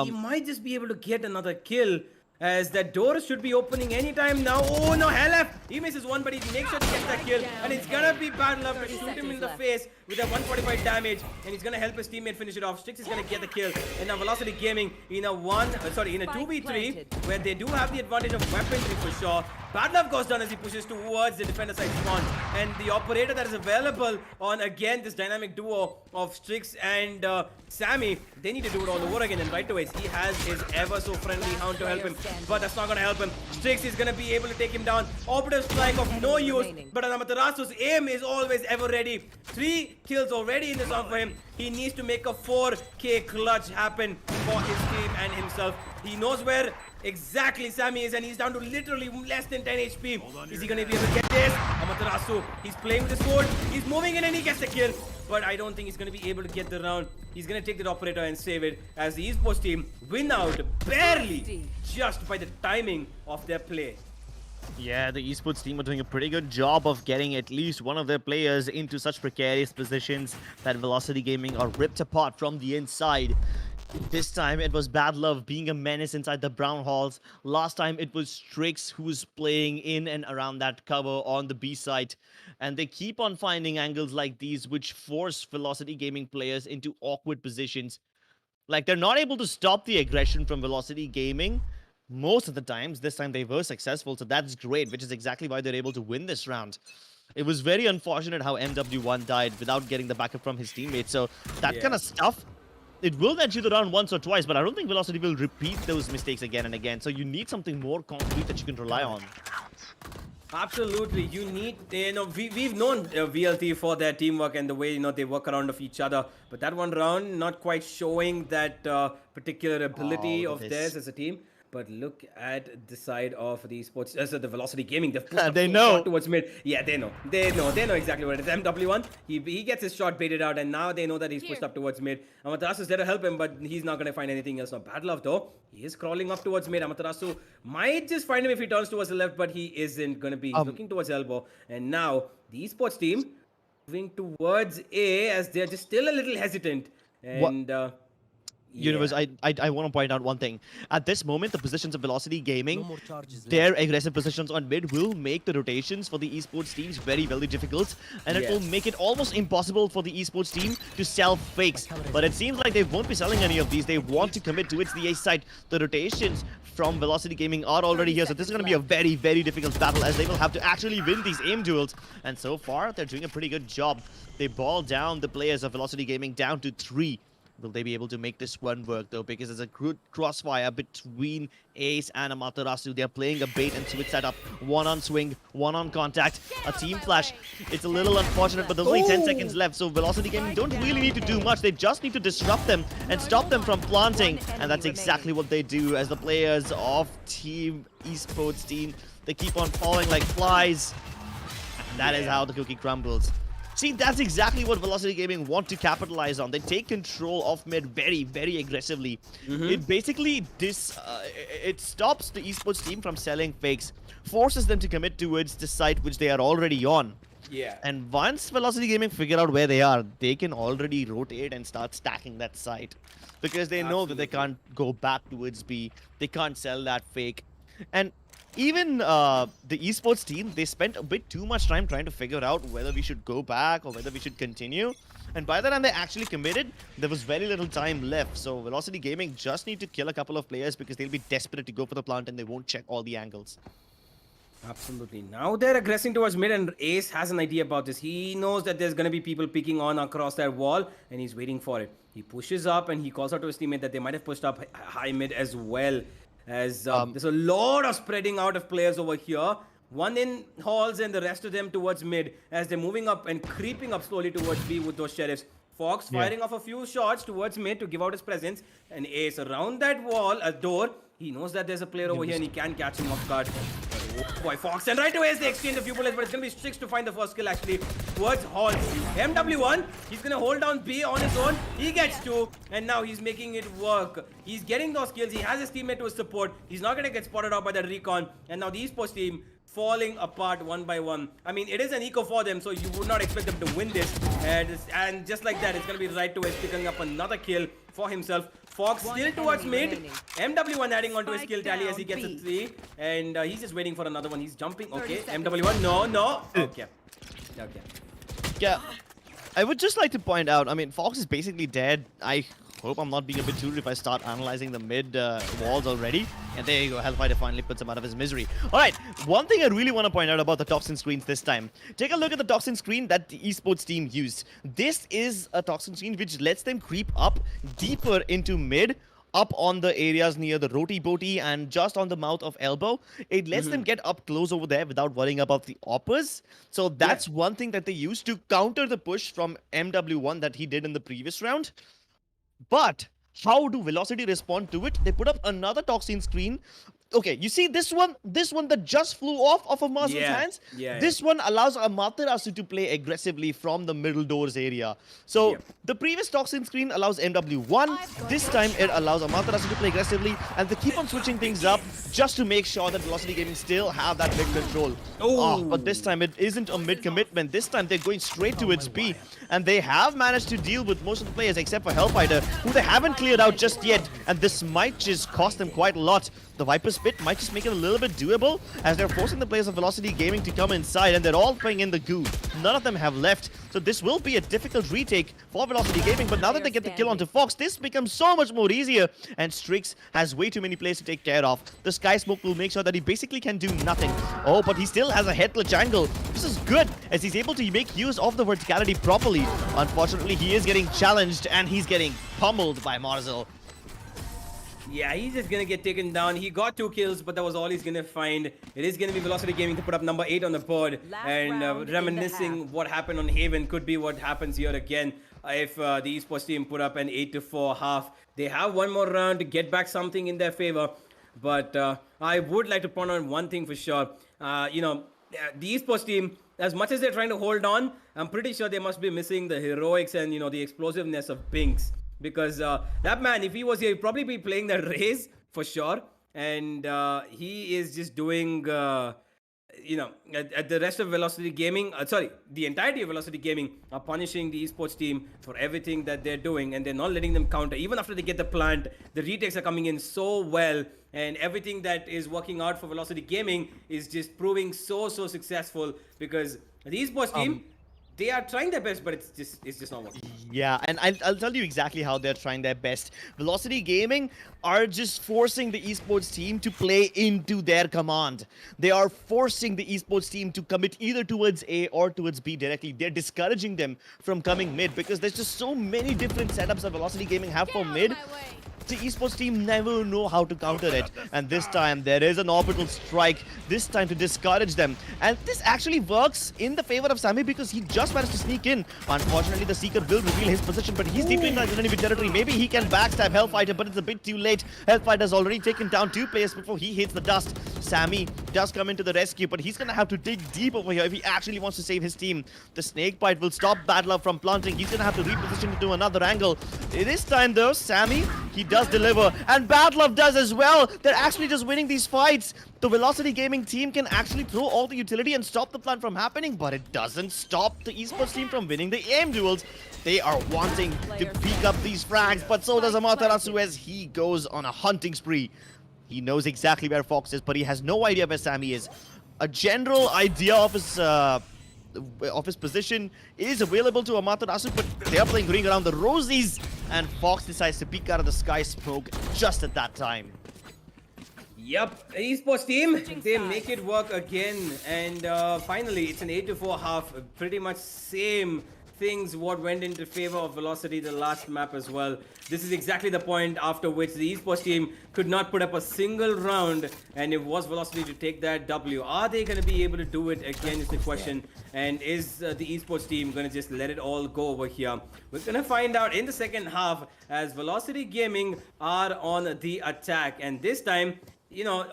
he might just be able to get another kill. As that door should be opening anytime now. Oh no, Helef! He misses one, but he makes sure to get that kill. And it's gonna be bad luck to shoot him in the face with that 145 damage. And he's gonna help his teammate finish it off. Strix is gonna get the kill. And now Velocity Gaming in a 2v3, where they do have the advantage of weaponry for sure. Bad Love goes down as he pushes towards the defender side spawn. And the operator that is available on, again, this dynamic duo of Strix and Sammy, they need to do it all over again. And right away, he has his ever so friendly hound to help him. But that's not going to help him. Strix is going to be able to take him down. Operative strike of no use. But Amaterasu's aim is always ever ready. 3 kills already in this round for him. He needs to make a 4K clutch happen for his team and himself. He knows where exactly Sammy is, and he's down to literally less than 10 HP. Is he going to be able to get this? Amaterasu, he's playing with the sword. He's moving in and he gets the kill. But I don't think he's going to be able to get the round. He's going to take the operator and save it as the esports team win out barely just by the timing of their play. Yeah, the esports team are doing a pretty good job of getting at least one of their players into such precarious positions that Velocity Gaming are ripped apart from the inside. This time it was Bad Love being a menace inside the brown halls. Last time it was Strix who was playing in and around that cover on the B side. And they keep on finding angles like these which force Velocity Gaming players into awkward positions. Like, they're not able to stop the aggression from Velocity Gaming most of the times. This time they were successful, so that's great, which is exactly why they're able to win this round. It was very unfortunate how MW1 died without getting the backup from his teammates. So that kind of stuff, it will let you the round once or twice, but I don't think Velocity will repeat those mistakes again and again. So you need something more concrete that you can rely on. Absolutely, you need, we've known VLT for their teamwork and the way, they work around of each other. But that one round, not quite showing that particular ability of theirs as a team. But look at the side of the esports, the Velocity Gaming. They know towards mid. Yeah, they know exactly what it is. MW1, he gets his shot baited out, and now they know that he's pushed up towards mid. Amaterasu is there to help him, but he's not going to find anything else. Now, Bad Love, though, he is crawling up towards mid. Amaterasu might just find him if he turns towards the left, but he isn't going to be. He's looking towards elbow. And now, the esports team moving towards A as they're just still a little hesitant. And... Universe, I want to point out one thing. At this moment, the positions of Velocity Gaming, their aggressive positions on mid will make the rotations for the esports teams very, very difficult. And it will make it almost impossible for the esports team to sell fakes. But it seems like they won't be selling any of these. They want to commit towards the A side. The rotations from Velocity Gaming are already here. So this is going to be a very, very difficult battle as they will have to actually win these aim duels. And so far, they're doing a pretty good job. They ball down the players of Velocity Gaming down to 3. Will they be able to make this one work, though? Because there's a good crossfire between Ace and Amaterasu. They're playing a bait and switch setup. One on swing, one on contact, a team flash. It's a little unfortunate, but there's only 10 seconds left, so Velocity Gaming don't really need to do much. They just need to disrupt them and stop them from planting. And that's exactly what they do as the players of Team Esports team. They keep on falling like flies. And that is how the cookie crumbles. See, that's exactly what Velocity Gaming want to capitalize on. They take control of mid very, very aggressively. It basically it stops the esports team from selling fakes, forces them to commit towards the site which they are already on. Yeah. And once Velocity Gaming figure out where they are, they can already rotate and start stacking that site. Because they know that they can't go back towards B. They can't sell that fake. And even the esports team, they spent a bit too much time trying to figure out whether we should go back or whether we should continue. And by the time they actually committed, there was very little time left. So Velocity Gaming just need to kill a couple of players because they'll be desperate to go for the plant and they won't check all the angles. Absolutely. Now they're aggressing towards mid, and Ace has an idea about this. He knows that there's going to be people peeking on across that wall, and he's waiting for it. He pushes up and he calls out to his teammate that they might have pushed up high mid as well. As there's a lot of spreading out of players over here. One in halls and the rest of them towards mid as they're moving up and creeping up slowly towards B with those sheriffs. Fox firing off a few shots towards mid to give out his presence. And Ace around that wall, a door. He knows that there's a player over here and he can catch him off guard. Oh boy, Fox. And right away as they exchange a few bullets, but it's going to be Strix to find the first kill actually. towards halls. MW1, he's gonna hold down B on his own. He gets 2, and now he's making it work. He's getting those kills. He has his teammate to his support. He's not gonna get spotted out by the recon. And now the Esports team falling apart one by one. I mean, it is an eco for them, so you would not expect them to win this. And just like that, it's gonna be right to West picking up another kill for himself. Fox still towards mid. MW1 adding onto his kill tally as he gets a 3. And he's just waiting for another one. He's jumping. Okay, MW1. No. Okay. Yeah. I would just like to point out, I mean, Fox is basically dead. I hope I'm not being a bit too rude if I start analyzing the mid walls already. And there you go, Hellfighter finally puts him out of his misery. Alright, one thing I really want to point out about the toxin screens this time. Take a look at the toxin screen that the esports team used. This is a toxin screen which lets them creep up deeper into mid, up on the areas near the roti boti and just on the mouth of elbow. It lets them get up close over there without worrying about the oppers. So that's one thing that they used to counter the push from MW1 that he did in the previous round. But how do Velocity respond to it? They put up another toxin screen. Okay, you see this one that just flew off of Marzel's hands? This one allows Amaterasu to play aggressively from the middle doors area. So the previous toxin screen allows MW1. This time it allows Amaterasu to play aggressively, and they keep on switching things up just to make sure that Velocity Gaming still have that mid control. But this time it isn't a mid commitment. This time they're going straight to its B, and they have managed to deal with most of the players except for Hellfighter, who they haven't cleared out just yet, and this might just cost them quite a lot. The Viper Spit might just make it a little bit doable as they're forcing the players of Velocity Gaming to come inside, and they're all playing in the goo. None of them have left, so this will be a difficult retake for Velocity Gaming, but now that they get the kill onto Fox, this becomes so much more easier, and Strix has way too many players to take care of. The Sky Smoke will make sure that he basically can do nothing. Oh, but he still has a head glitch angle. This is good, as he's able to make use of the verticality properly. Unfortunately, he is getting challenged, and he's getting pummeled by Marzel. Yeah, he's just gonna get taken down. He got 2 kills, but that was all he's gonna find. It is gonna be Velocity Gaming to put up number 8 on the board. And reminiscing what happened on Haven could be what happens here again. If the esports team put up an 8-4 half. They have one more round to get back something in their favor. But I would like to point out one thing for sure. The esports team, as much as they're trying to hold on, I'm pretty sure they must be missing the heroics and, the explosiveness of Binks. Because that man, if he was here, he'd probably be playing the Raze for sure. And he is just doing, at the rest of Velocity Gaming, the entirety of Velocity Gaming are punishing the esports team for everything that they're doing. And they're not letting them counter. Even after they get the plant, the retakes are coming in so well. And everything that is working out for Velocity Gaming is just proving so successful. Because the esports team, they are trying their best, but it's just not working. Yeah, and I'll tell you exactly how they're trying their best. Velocity Gaming are just forcing the esports team to play into their command. They are forcing the esports team to commit either towards A or towards B directly. They're discouraging them from coming mid because there's just so many different setups that Velocity Gaming have for mid. The esports team never know how to counter it, and this time there is an orbital strike, this time to discourage them, and this actually works in the favor of Sammy because he just managed to sneak in. Unfortunately, the Seeker will reveal his position, but he's deep in enemy territory. Maybe he can backstab Hellfighter, but it's a bit too late. Hellfighter's already taken down 2 players before he hits the dust. Sammy does come into the rescue, but he's gonna have to dig deep over here if he actually wants to save his team. The Snakebite will stop Badlove from planting. He's gonna have to reposition into another angle. This time though, Sammy, he does deliver, and Badlove does as well. They're actually just winning these fights. The Velocity Gaming team can actually throw all the utility and stop the plant from happening, but it doesn't stop the esports team from winning the aim duels. They are wanting to peek up these frags, but so does Amaterasu as he goes on a hunting spree. He knows exactly where Fox is, but he has no idea where Sammy is. A general idea of his position is available to Amaterasu, but they are playing ring around the rosies, and Fox decides to peek out of the Sky Smoke just at that time. Yep, esports team, they make it work again, and finally it's an 8-4 half. Pretty much same things what went into favor of Velocity the last map as well. This is exactly the point after which the esports team could not put up a single round, and it was Velocity to take that W. Are they going to be able to do it again is the question, and is the esports team going to just let it all go over here? We're going to find out in the second half as Velocity Gaming are on the attack, and this time,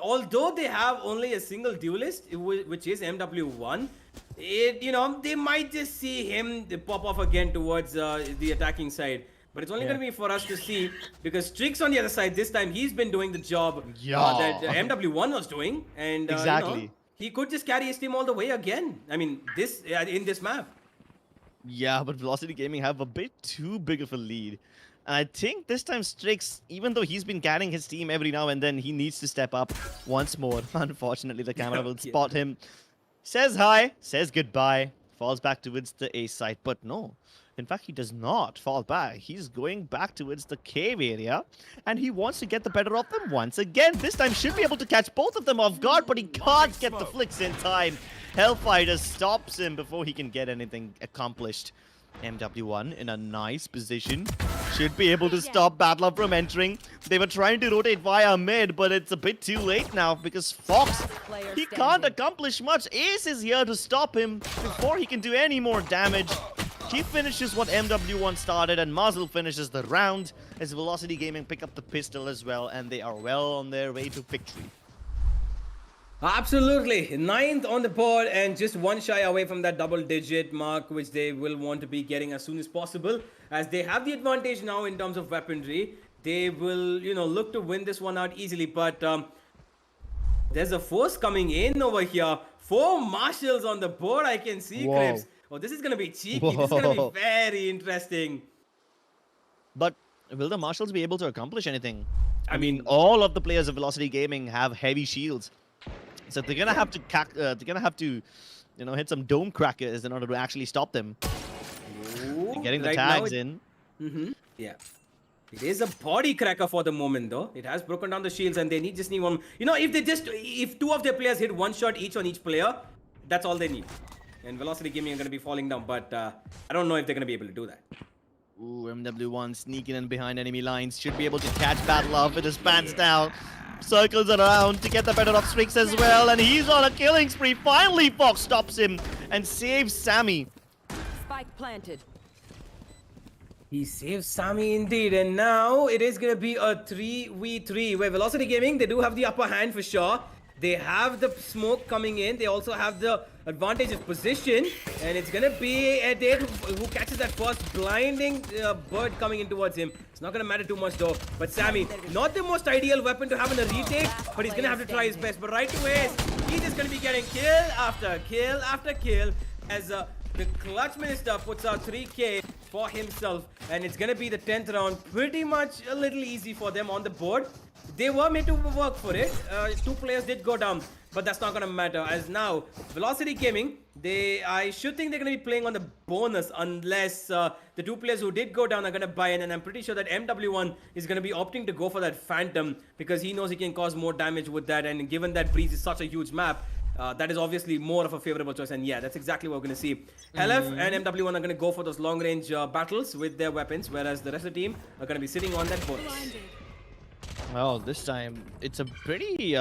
although they have only a single duelist, which is MW1, they might just see him pop off again towards the attacking side. But it's only going to be for us to see, because Strix on the other side, this time he's been doing the job that MW1 was doing. And Exactly. he could just carry his team all the way again. I mean, this in this map. Yeah, but Velocity Gaming have a bit too big of a lead. And I think this time Strix, even though he's been carrying his team every now and then, he needs to step up once more. Unfortunately, the camera will spot him. Says hi, says goodbye, falls back towards the A site. But no, in fact, he does not fall back. He's going back towards the cave area, and he wants to get the better of them once again. This time should be able to catch both of them off guard, but he can't get the flicks in time. Hellfighter stops him before he can get anything accomplished. MW1 in a nice position. Should be able to stop Battler from entering. They were trying to rotate via mid, but it's a bit too late now because Fox, he can't accomplish much. Ace is here to stop him before he can do any more damage. He finishes what MW1 started, and Mazel finishes the round as Velocity Gaming pick up the pistol as well, and they are well on their way to victory. Absolutely. 9th on the board and just one shy away from that double-digit mark, which they will want to be getting as soon as possible. As they have the advantage now in terms of weaponry, they will, look to win this one out easily. But there's a force coming in over here. 4 marshals on the board, I can see, Crips. Oh, this is going to be cheeky. This is going to be very interesting. But will the marshals be able to accomplish anything? I mean, all of the players of Velocity Gaming have heavy shields. So they're gonna have to, hit some dome crackers in order to actually stop them. Ooh, getting the tags in. Yeah. It is a body cracker for the moment, though. It has broken down the shields, and they just need one. If 2 of their players hit 1 shot each on each player, that's all they need. And Velocity Gaming are gonna be falling down, but I don't know if they're gonna be able to do that. Ooh, MW1 sneaking in behind enemy lines. Should be able to catch Battle Love with his pants down. Circles around to get the better of Strix as well, and he's on a killing spree. Finally, Fox stops him and saves Sammy. Spike planted. He saves Sammy indeed, and now it is going to be a 3v3 where Velocity Gaming, they do have the upper hand for sure. They have the smoke coming in. They also have the advantage of position, and it's going to be a Date who catches that first blinding bird coming in towards him. It's not going to matter too much though. But Sammy, not the most ideal weapon to have in a retake, but he's going to have to try his best. But right away, he's just going to be getting kill after kill after kill as the Clutch Minister puts out 3k for himself, and it's going to be the 10th round. Pretty much a little easy for them on the board. They were made to work for it. 2 players did go down, but that's not going to matter. As now, Velocity Gaming, I should think they're going to be playing on the bonus unless the 2 players who did go down are going to buy in. And I'm pretty sure that MW1 is going to be opting to go for that Phantom because he knows he can cause more damage with that. And given that Breeze is such a huge map, that is obviously more of a favorable choice. And yeah, that's exactly what we're going to see. LF and MW1 are going to go for those long-range battles with their weapons, whereas the rest of the team are going to be sitting on that bonus. Well, this time it's a pretty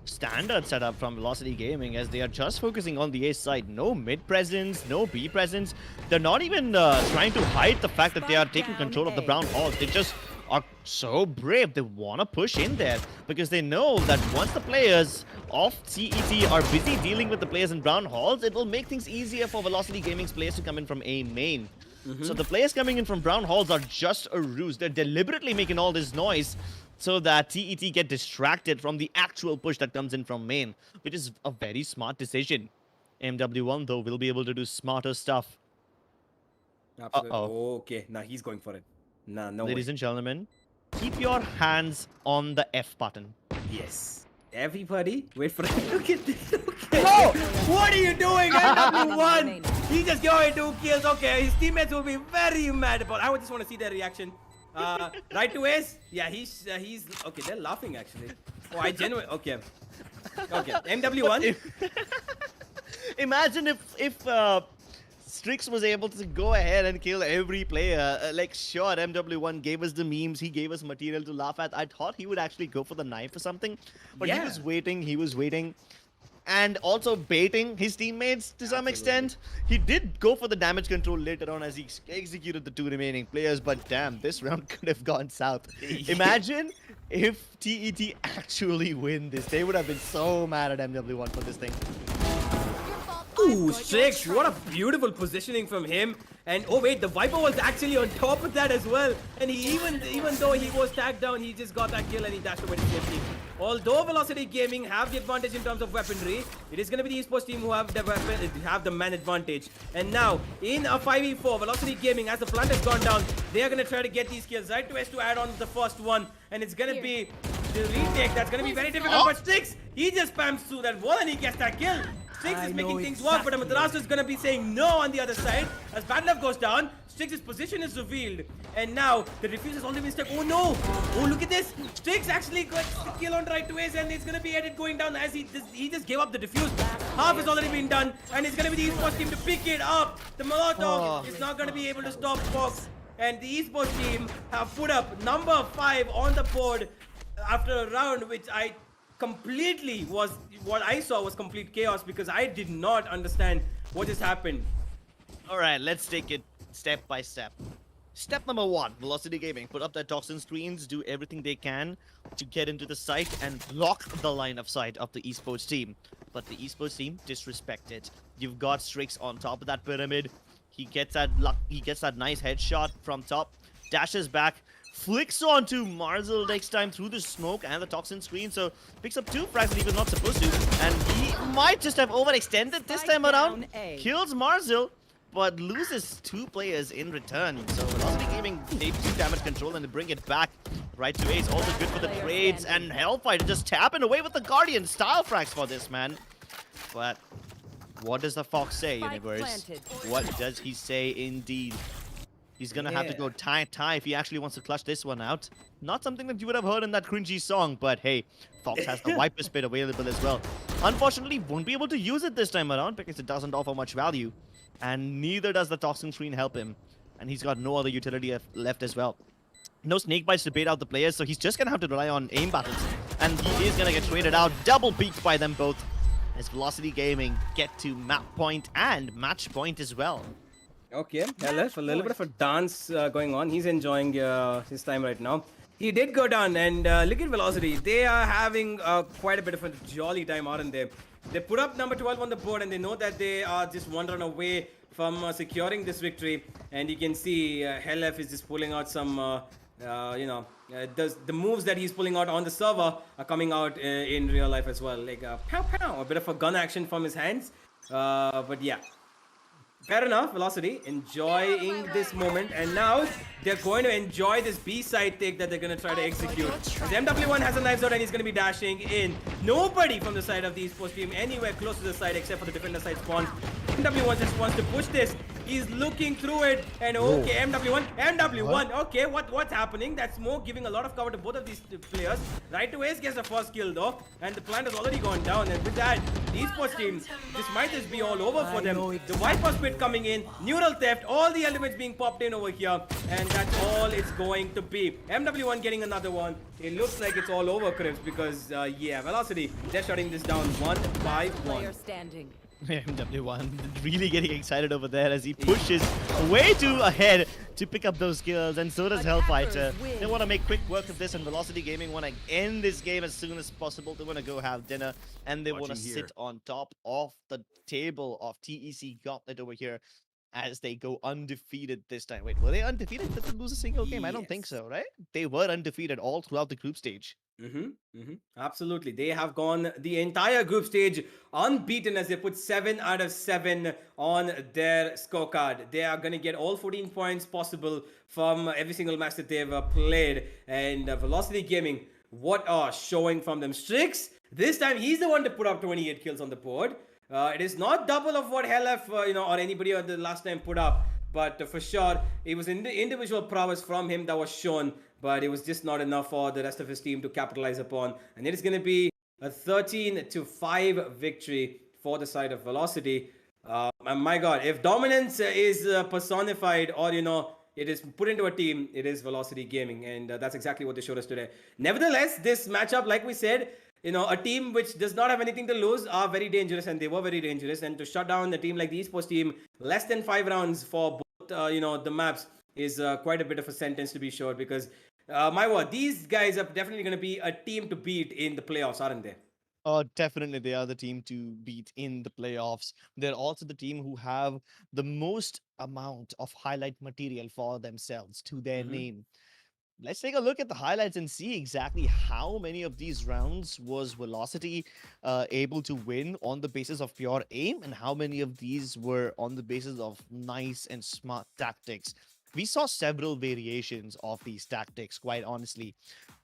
standard setup from Velocity Gaming as they are just focusing on the A side. No mid presence, no B presence. They're not even trying to hide the fact that they are taking control of the brown halls. They just are so brave. They want to push in there because they know that once the players of TET are busy dealing with the players in brown halls, it will make things easier for Velocity Gaming's players to come in from A main. So the players coming in from brown halls are just a ruse. They're deliberately making all this noise so that TET get distracted from the actual push that comes in from main, which is a very smart decision. MW1, though, will be able to do smarter stuff. Absolutely. Okay, now he's going for it. Nah, no Ladies way. and gentlemen, keep your hands on the F button. Yes. Everybody, wait for it. Look at this. Okay. No! What are you doing? MW1! He just got 2 kills. Okay, his teammates will be very mad about. I would just want to see their reaction. Right to Ace? Yeah, he's okay. They're laughing actually. Oh, I genuinely. Okay. Okay. MW1. Imagine if Strix was able to go ahead and kill every player. Like, sure, MW1 gave us the memes. He gave us material to laugh at. I thought he would actually go for the knife or something. But Yeah. he was waiting. And also baiting his teammates to some extent. He did go for the damage control later on as he executed the 2 remaining players. But damn, this round could have gone south. Imagine if TET actually win this. They would have been so mad at MW1 for this thing. Ooh, Strix, what a beautiful positioning from him. And oh wait, the Viper was actually on top of that as well. And he even though he was tagged down, he just got that kill and he dashed away to safety. Although Velocity Gaming have the advantage in terms of weaponry, it is going to be the Esports team who have the man advantage. And now, in a 5v4, Velocity Gaming, as the plant has gone down, they are going to try to get these kills. Right to add on the first one. And it's going to be the retake. That's going to be very difficult. But Strix, he just spams through that wall and he gets that kill. Strix is making things work, but Amaterasu is going to be saying no on the other side. As Badlove goes down, Strix's position is revealed. And now, the defuse has already been stuck. Oh no! Oh, look at this! Strix actually got the kill on right ways, and it's going to be headed going down as he just gave up the defuse. Half has already been done, and it's going to be the Esports team to pick it up. The Molotov is not going to be able to stop Fox. And the Esports team have put up number 5 on the board after a round, which I completely was what I saw was complete chaos because I did not understand what just happened. All right, let's take it step by step. Step number 1, Velocity Gaming. Put up their toxin screens, do everything they can to get into the site and block the line of sight of the Esports team. But the Esports team disrespect it. You've got Strix on top of that pyramid. He gets that nice headshot from top, dashes back, flicks onto Marzel next time through the smoke and the toxin screen, so picks up 2 frags that he was not supposed to, and he might just have overextended this time around. Kills Marzel, but loses 2 players in return. So Velocity Gaming takes 2 damage control and they bring it back. Right to Ace, also good for the trades, and Hellfighter just tapping away with the Guardian style frags for this man. But what does the Fox say, Universe? What does he say indeed? He's gonna have to go tie if he actually wants to clutch this one out. Not something that you would have heard in that cringy song, but hey, Fox has the Viper Spit available as well. Unfortunately, won't be able to use it this time around because it doesn't offer much value. And neither does the Toxin Screen help him. And he's got no other utility left as well. No snake bites to bait out the players, so he's just gonna have to rely on aim battles. And he is gonna get traded out, double peaked by them both. As Velocity Gaming get to map point and match point as well. Okay, LF, a little bit of a dance going on. He's enjoying his time right now. He did go down, and look at Velocity. They are having quite a bit of a jolly time, aren't they? They put up number 12 on the board, and they know that they are just one run away from securing this victory. And you can see LF is just pulling out some, the moves that he's pulling out on the server are coming out in real life as well. Like pow pow, a bit of a gun action from his hands. But yeah. Fair enough, Velocity enjoying this moment, and now they're going to enjoy this B-side take that they're going to try to execute. As MW1 has a knife out and he's going to be dashing in. Nobody from the side of the Esports team anywhere close to the side except for the defender side spawn. MW1 just wants to push this. He's looking through it, and okay, MW1, okay, what's happening? That's Smoke giving a lot of cover to both of these players. Right away gets the first kill though, and the plant has already gone down, and with that, the Esports team, this might just be all over for them. The Viper Spit coming in, Neural Theft, all the elements being popped in over here, and that's all it's going to be. MW1 getting another one. It looks like it's all over, Crips, because yeah, Velocity, they're shutting this down 1-1. Player standing. MW1 really getting excited over there as he pushes way too ahead to pick up those kills, and so does Hellfighter. They want to make quick work of this, and Velocity Gaming want to end this game as soon as possible. They want to go have dinner, and they want to sit on top of the table of TEC Gauntlet over here as they go undefeated this time. Wait, were they undefeated? Did they lose a single game? I don't think so, right? They were undefeated all throughout the group stage. Absolutely. They have gone the entire group stage unbeaten as they put 7 out of 7 on their scorecard. They are going to get all 14 points possible from every single match that they've played. And Velocity Gaming, what a showing from them. Strix, this time he's the one to put up 28 kills on the board. It is not double of what Hellf, or anybody on the last time put up. But for sure, it was individual prowess from him that was shown. But it was just not enough for the rest of his team to capitalize upon. And it is going to be a 13-5 victory for the side of Velocity. And my God, if dominance is personified or, it is put into a team, it is Velocity Gaming. And that's exactly what they showed us today. Nevertheless, this matchup, like we said, a team which does not have anything to lose are very dangerous, and they were very dangerous. And to shut down a team like the Esports team, less than 5 rounds for both, the maps is quite a bit of a sentence to be sure, because my word, these guys are definitely going to be a team to beat in the playoffs, aren't they? Definitely, they are the team to beat in the playoffs. They're also the team who have the most amount of highlight material for themselves to their Hmm. name. Let's take a look at the highlights and see exactly how many of these rounds was Velocity able to win on the basis of pure aim, and how many of these were on the basis of nice and smart tactics. We saw several variations of these tactics, quite honestly.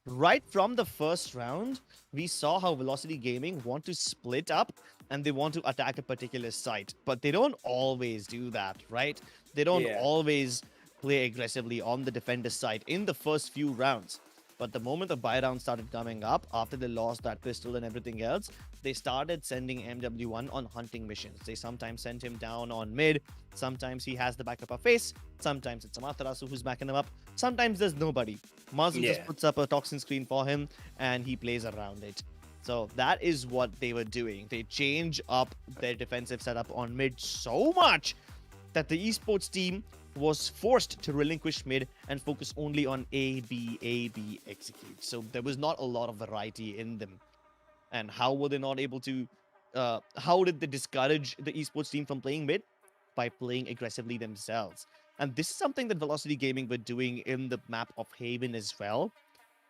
Right from the first round, we saw how Velocity Gaming want to split up and they want to attack a particular site, but they don't always do that, right? They don't Yeah. always play aggressively on the defender's side in the first few rounds. But the moment the buy round started coming up, after they lost that pistol and everything else, they started sending MW1 on hunting missions. They sometimes sent him down on mid, sometimes he has the backup of face, sometimes it's Amaterasu who's backing him up, sometimes there's nobody. Mazu just Yeah. puts up a toxin screen for him and he plays around it. So that is what they were doing. They change up their defensive setup on mid so much that the esports team was forced to relinquish mid and focus only on A, B execute. So there was not a lot of variety in them. And how were they not able to? How did they discourage the esports team from playing mid? By playing aggressively themselves. And this is something that Velocity Gaming were doing in the map of Haven as well.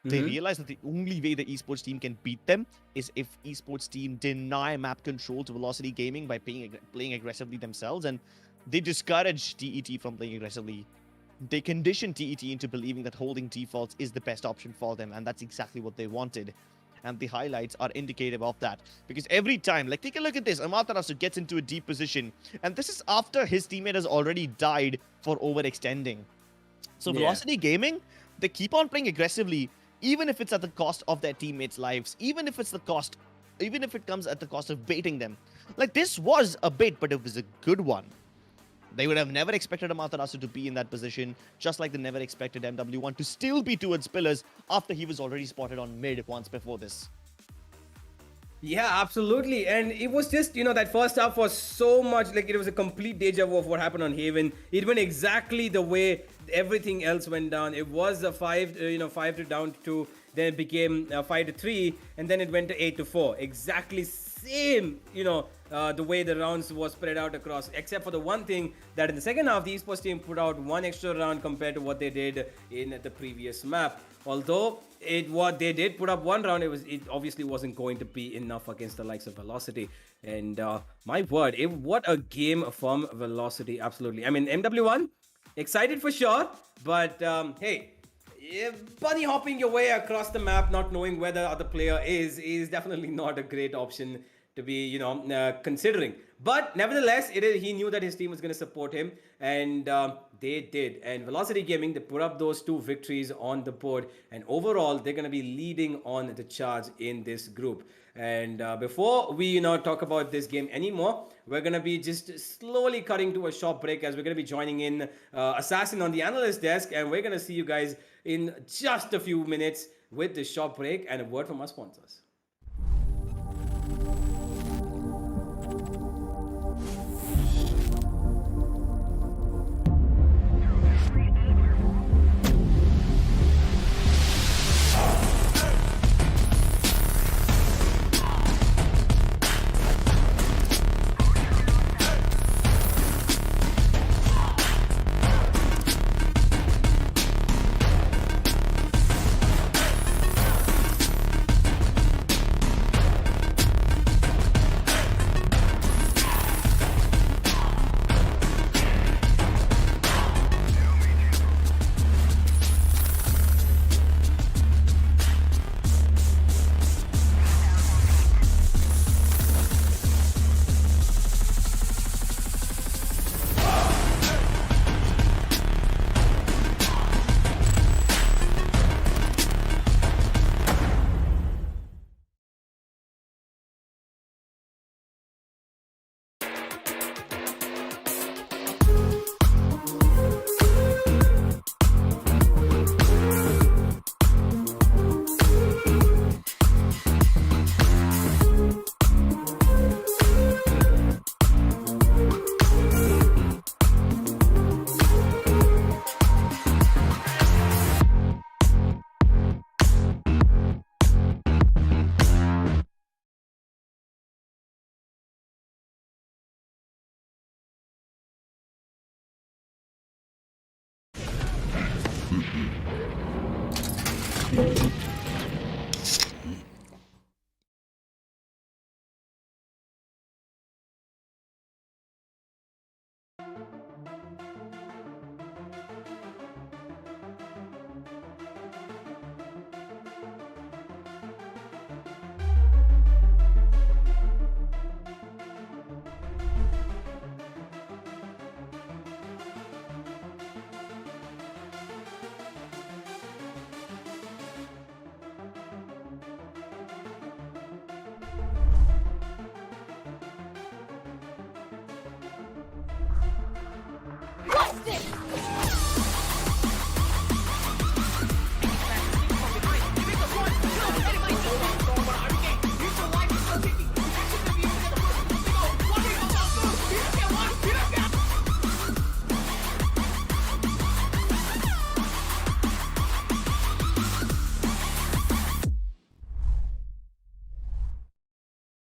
They Hmm. realized that the only way the esports team can beat them is if esports team deny map control to Velocity Gaming by playing aggressively themselves, and they discourage TET from playing aggressively. They condition TET into believing that holding defaults is the best option for them, and that's exactly what they wanted. And the highlights are indicative of that. Because every time, like, take a look at this, Amaterasu gets into a deep position, and this is after his teammate has already died for overextending. So Yeah. Velocity Gaming, they keep on playing aggressively, even if it's at the cost of their teammates' lives, even if it comes at the cost of baiting them. Like, this was a bait, but it was a good one. They would have never expected Amaterasu to be in that position, just like they never expected MW1 to still be towards pillars after he was already spotted on mid once before this. Yeah, absolutely. And it was just, that first half was so much like it was a complete deja vu of what happened on Haven. It went exactly the way everything else went down. It was a 5 to down to 2, then it became 5 to 3, and then it went to 8 to 4. Exactly same, the way the rounds was spread out across, except for the one thing that in the second half, the esports team put out one extra round compared to what they did in the previous map. Although what they did put up one round, it obviously wasn't going to be enough against the likes of Velocity. And my word, what a game from Velocity! Absolutely. I mean, MW1 excited for sure, but hey. Yeah, bunny hopping your way across the map, not knowing where the other player is definitely not a great option to be, considering. But nevertheless, he knew that his team was going to support him, and they did. And Velocity Gaming, they put up those 2 victories on the board, and overall, they're going to be leading on the charge in this group. And before we talk about this game anymore, we're going to be just slowly cutting to a short break as we're going to be joining in Assassin on the analyst desk, and we're going to see you guys in just a few minutes with this short break and a word from our sponsors.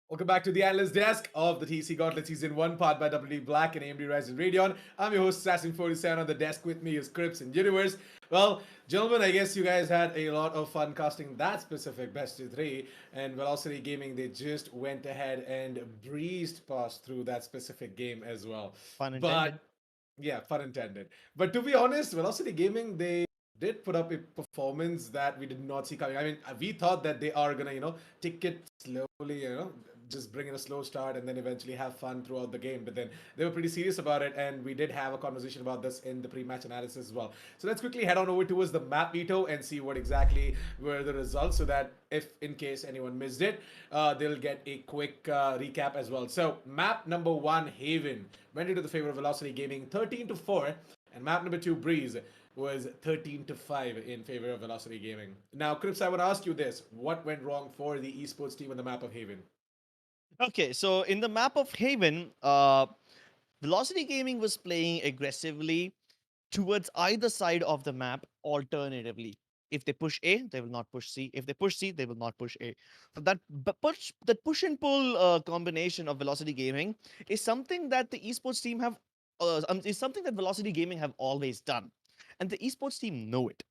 Welcome back to the analyst desk of the TEC Gauntlet Season 1, powered by WD Black and AMD Ryzen Radeon. I'm your host, Assassin47. On the desk with me is Crips and Universe. Well, gentlemen, I guess you guys had a lot of fun casting that specific best of 3, and Velocity Gaming, they just went ahead and breezed past through that specific game as well. Pun But intended. yeah, pun intended. But to be honest, Velocity Gaming, they did put up a performance that we did not see coming. I mean, we thought that they are gonna, take it slowly, just bring in a slow start and then eventually have fun throughout the game. But then they were pretty serious about it, and we did have a conversation about this in the pre-match analysis as well. So let's quickly head on over towards the map veto and see what exactly were the results, so that if in case anyone missed it, they'll get a quick recap as well. So map number 1, Haven, went into the favor of Velocity Gaming, 13-4, and map number 2, Breeze, was 13-5 in favor of Velocity Gaming. Now, Crips, I would ask you this: what went wrong for the esports team on the map of Haven? Okay, so in the map of Haven, Velocity Gaming was playing aggressively towards either side of the map alternatively. If they push A, they will not push C. If they push C, they will not push A. So that push and pull combination of Velocity Gaming is something that the esports team have is something that Velocity Gaming have always done, and the esports team know it.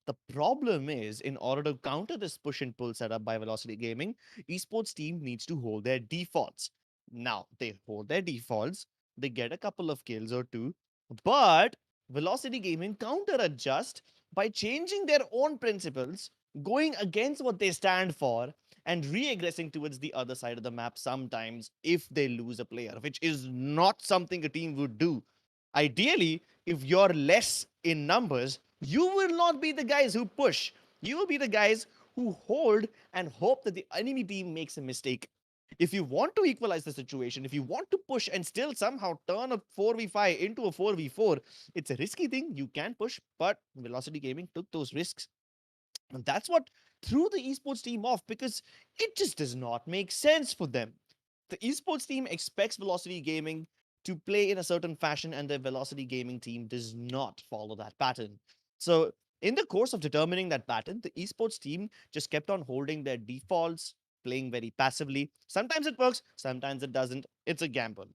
The problem is, in order to counter this push and pull setup by Velocity Gaming, esports team needs to hold their defaults. Now, they hold their defaults, they get a couple of kills or two, but Velocity Gaming counter adjust by changing their own principles, going against what they stand for, and re-aggressing towards the other side of the map sometimes if they lose a player, which is not something a team would do. Ideally, if you're less in numbers, you will not be the guys who push. You will be the guys who hold and hope that the enemy team makes a mistake. If you want to equalize the situation, if you want to push and still somehow turn a 4v5 into a 4v4, it's a risky thing. You can push, but Velocity Gaming took those risks. And that's what threw the esports team off, because it just does not make sense for them. The esports team expects Velocity Gaming to play in a certain fashion, and the Velocity Gaming team does not follow that pattern. So, in the course of determining that pattern, the esports team just kept on holding their defaults, playing very passively. Sometimes it works, sometimes it doesn't. It's a gamble.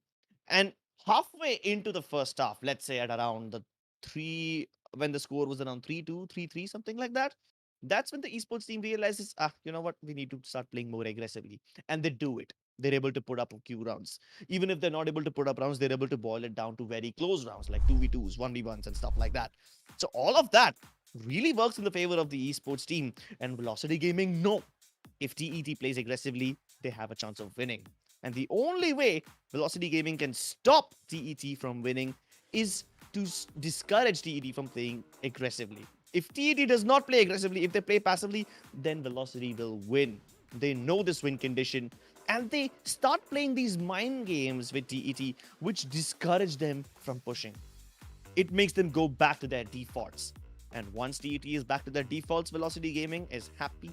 And halfway into the first half, let's say at around the 3, when the score was around 3-2, 3-3, something like that, that's when the esports team realizes, you know what, we need to start playing more aggressively. And they do it. They're able to put up a few rounds. Even if they're not able to put up rounds, they're able to boil it down to very close rounds, like 2v2s, 1v1s, and stuff like that. So all of that really works in the favor of the esports team. And Velocity Gaming know if TET plays aggressively, they have a chance of winning. And the only way Velocity Gaming can stop TET from winning is to discourage TET from playing aggressively. If TET does not play aggressively, if they play passively, then Velocity will win. They know this win condition, and they start playing these mind games with TET, which discourage them from pushing. It makes them go back to their defaults. And once TET is back to their defaults, Velocity Gaming is happy,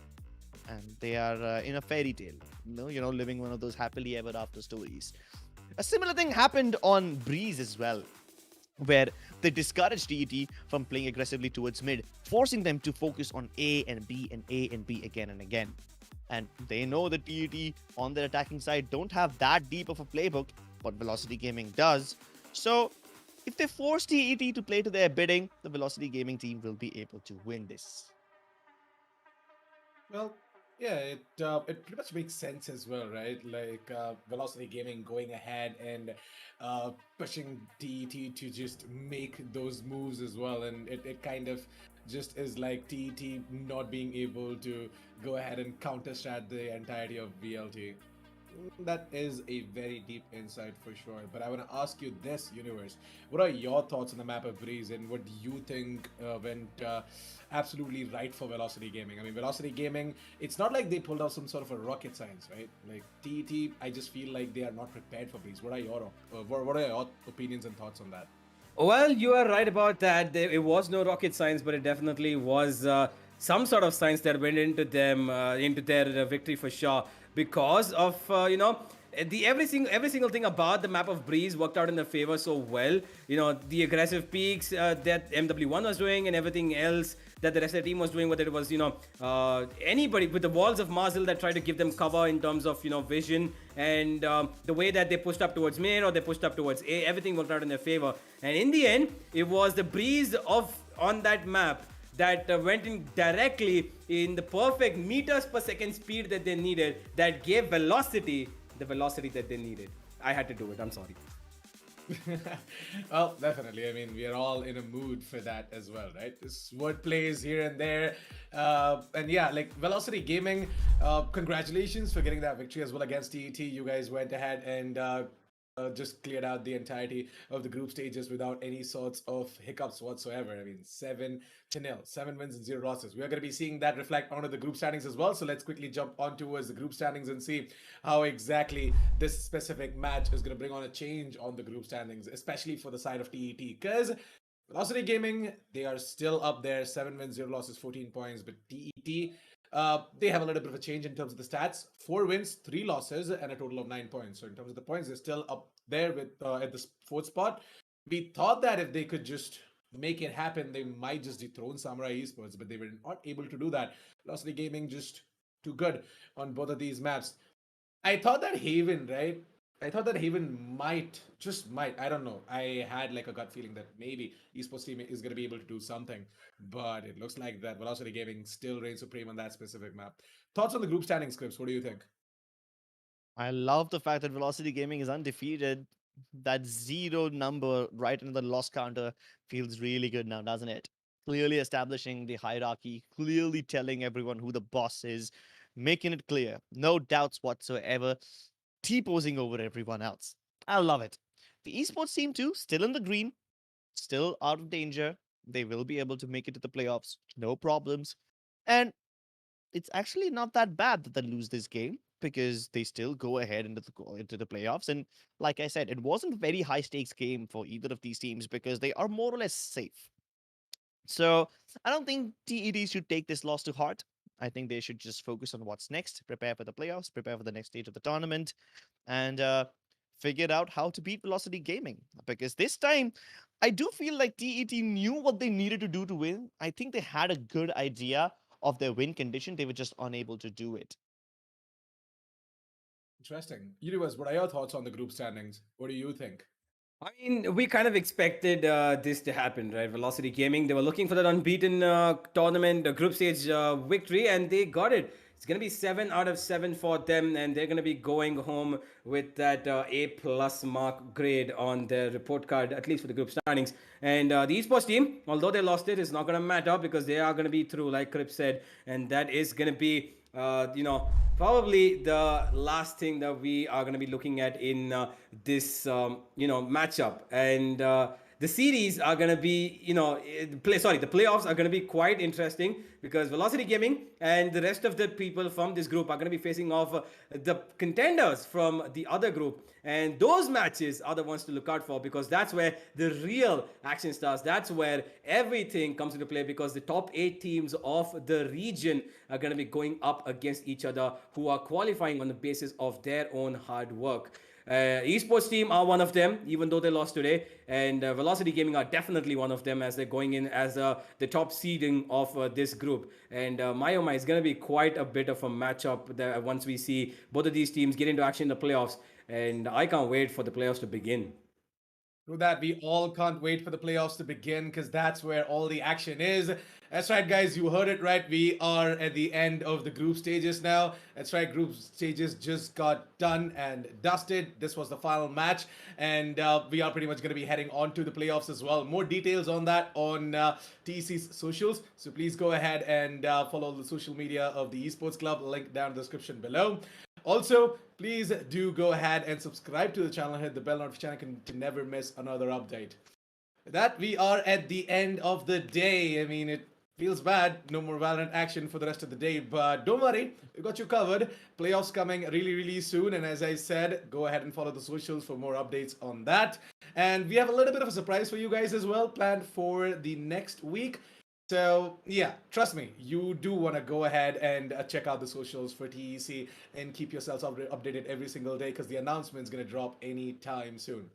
and they are in a fairy tale, living one of those happily ever after stories. A similar thing happened on Breeze as well, where they discouraged TET from playing aggressively towards mid, forcing them to focus on A and B and A and B again and again. And they know that TET on their attacking side don't have that deep of a playbook, but Velocity Gaming does. So if they force TET to play to their bidding, the Velocity Gaming team will be able to win this. Well, Yeah, it pretty much makes sense as well, right? Like Velocity Gaming going ahead and pushing TET to just make those moves as well, and it kind of just is like TET not being able to go ahead and counter strat the entirety of VLT. That is a very deep insight for sure. But I want to ask you this, Universe. What are your thoughts on the map of Breeze, and what do you think went absolutely right for Velocity Gaming? I mean, Velocity Gaming, it's not like they pulled out some sort of a rocket science, right? Like TET, I just feel like they are not prepared for Breeze. What are your opinions and thoughts on that? Well, you are right about that. It was no rocket science, but it definitely was some sort of science that went into them, into their victory for sure. Because of the every single thing about the map of Breeze worked out in their favor so well. You know, the aggressive peaks that MW1 was doing and everything else that the rest of the team was doing, whether it was anybody with the walls of Marzel that tried to give them cover in terms of vision, and the way that they pushed up towards mid or they pushed up towards A, everything worked out in their favor. And in the end, it was the Breeze of on that map that went in directly in the perfect meters per second speed that they needed, that gave velocity the velocity that they needed. I had to do it. I'm sorry. Well, definitely. I mean, we are all in a mood for that as well, right? This word plays here and there. And yeah, like Velocity Gaming, congratulations for getting that victory as well against TET. You guys went ahead and just cleared out the entirety of the group stages without any sorts of hiccups whatsoever. I mean, 7-0, 7 wins and 0 losses. We are going to be seeing that reflect onto the group standings as well. So let's quickly jump on towards the group standings and see how exactly this specific match is going to bring on a change on the group standings, especially for the side of TET. Because Velocity Gaming, they are still up there, 7 wins, 0 losses, 14 points. But TET, they have a little bit of a change in terms of the stats: 4 wins, 3 losses, and a total of 9 points. So in terms of the points, they're still up there with at the fourth spot. We thought that if they could just make it happen, they might just dethrone Samurai Esports, but they were not able to do that. Velocity Gaming just too good on both of these maps. I thought that Haven, right? I thought that Haven might, just might, I don't know. I had like a gut feeling that maybe Esports team is going to be able to do something, but it looks like that Velocity Gaming still reigns supreme on that specific map. Thoughts on the group standing scripts? What do you think? I love the fact that Velocity Gaming is undefeated. That zero number right in the loss counter feels really good now, doesn't it? Clearly establishing the hierarchy, clearly telling everyone who the boss is, making it clear, no doubts whatsoever, T-posing over everyone else. I love it. The esports team too, still in the green, still out of danger. They will be able to make it to the playoffs, no problems. And it's actually not that bad that they lose this game because they still go ahead into the playoffs. And like I said, it wasn't a very high stakes game for either of these teams because they are more or less safe. So I don't think TED should take this loss to heart. I think they should just focus on what's next, prepare for the playoffs, prepare for the next stage of the tournament, and figure out how to beat Velocity Gaming. Because this time, I do feel like TET knew what they needed to do to win. I think they had a good idea of their win condition. They were just unable to do it. Interesting. Universe, what are your thoughts on the group standings? What do you think? I mean, we kind of expected this to happen, right? Velocity Gaming, they were looking for that unbeaten tournament, group stage victory, and they got it. It's going to be 7 out of 7 for them, and they're going to be going home with that A plus mark grade on their report card, at least for the group standings. And the esports team, although they lost it, it's not going to matter because they are going to be through, like Crip said, and that is going to be probably the last thing that we are going to be looking at in this, matchup. And the series are going to be, the playoffs are going to be quite interesting because Velocity Gaming and the rest of the people from this group are going to be facing off the contenders from the other group. And those matches are the ones to look out for because that's where the real action starts. That's where everything comes into play because the top 8 teams of the region are going to be going up against each other who are qualifying on the basis of their own hard work. Esports team are one of them, even though they lost today, and Velocity Gaming are definitely one of them as they're going in as the top seeding of this group. And my oh my, it's going to be quite a bit of a matchup that once we see both of these teams get into action in the playoffs. And I can't wait for the playoffs to begin. Through that, we all can't wait for the playoffs to begin because that's where all the action is. That's right, guys. You heard it right. We are at the end of the group stages now. That's right. Group stages just got done and dusted. This was the final match, and we are pretty much going to be heading on to the playoffs as well. More details on that on TEC's socials. So please go ahead and follow the social media of the Esports Club. Link down in the description below. Also, please do go ahead and subscribe to the channel. Hit the bell notification to never miss another update. With that, we are at the end of the day. I mean, it feels bad. No more Valorant action for the rest of the day, but don't worry, we got you covered. Playoffs coming really, really soon. And as I said, go ahead and follow the socials for more updates on that. And we have a little bit of a surprise for you guys as well planned for the next week. So yeah, trust me, you do want to go ahead and check out the socials for TEC and keep yourselves updated every single day because the announcement is going to drop anytime soon.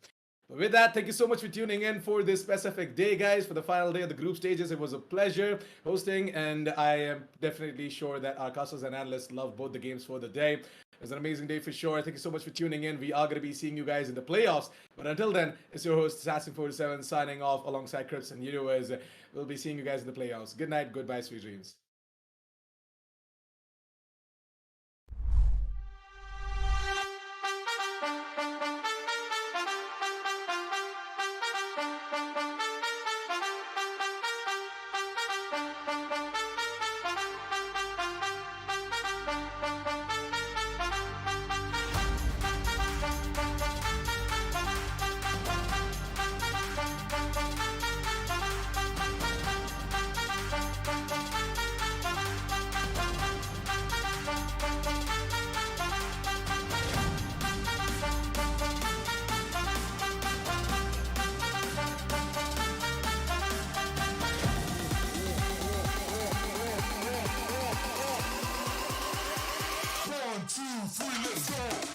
But with that, thank you so much for tuning in for this specific day, guys, for the final day of the group stages. It was a pleasure hosting, and I am definitely sure that our casters and analysts love both the games for the day. It was an amazing day for sure. Thank you so much for tuning in. We are going to be seeing you guys in the playoffs. But until then, it's your host, Assassin47, signing off alongside Crips and Universe. We'll be seeing you guys in the playoffs. Good night, goodbye, sweet dreams. One, two, three, let's go.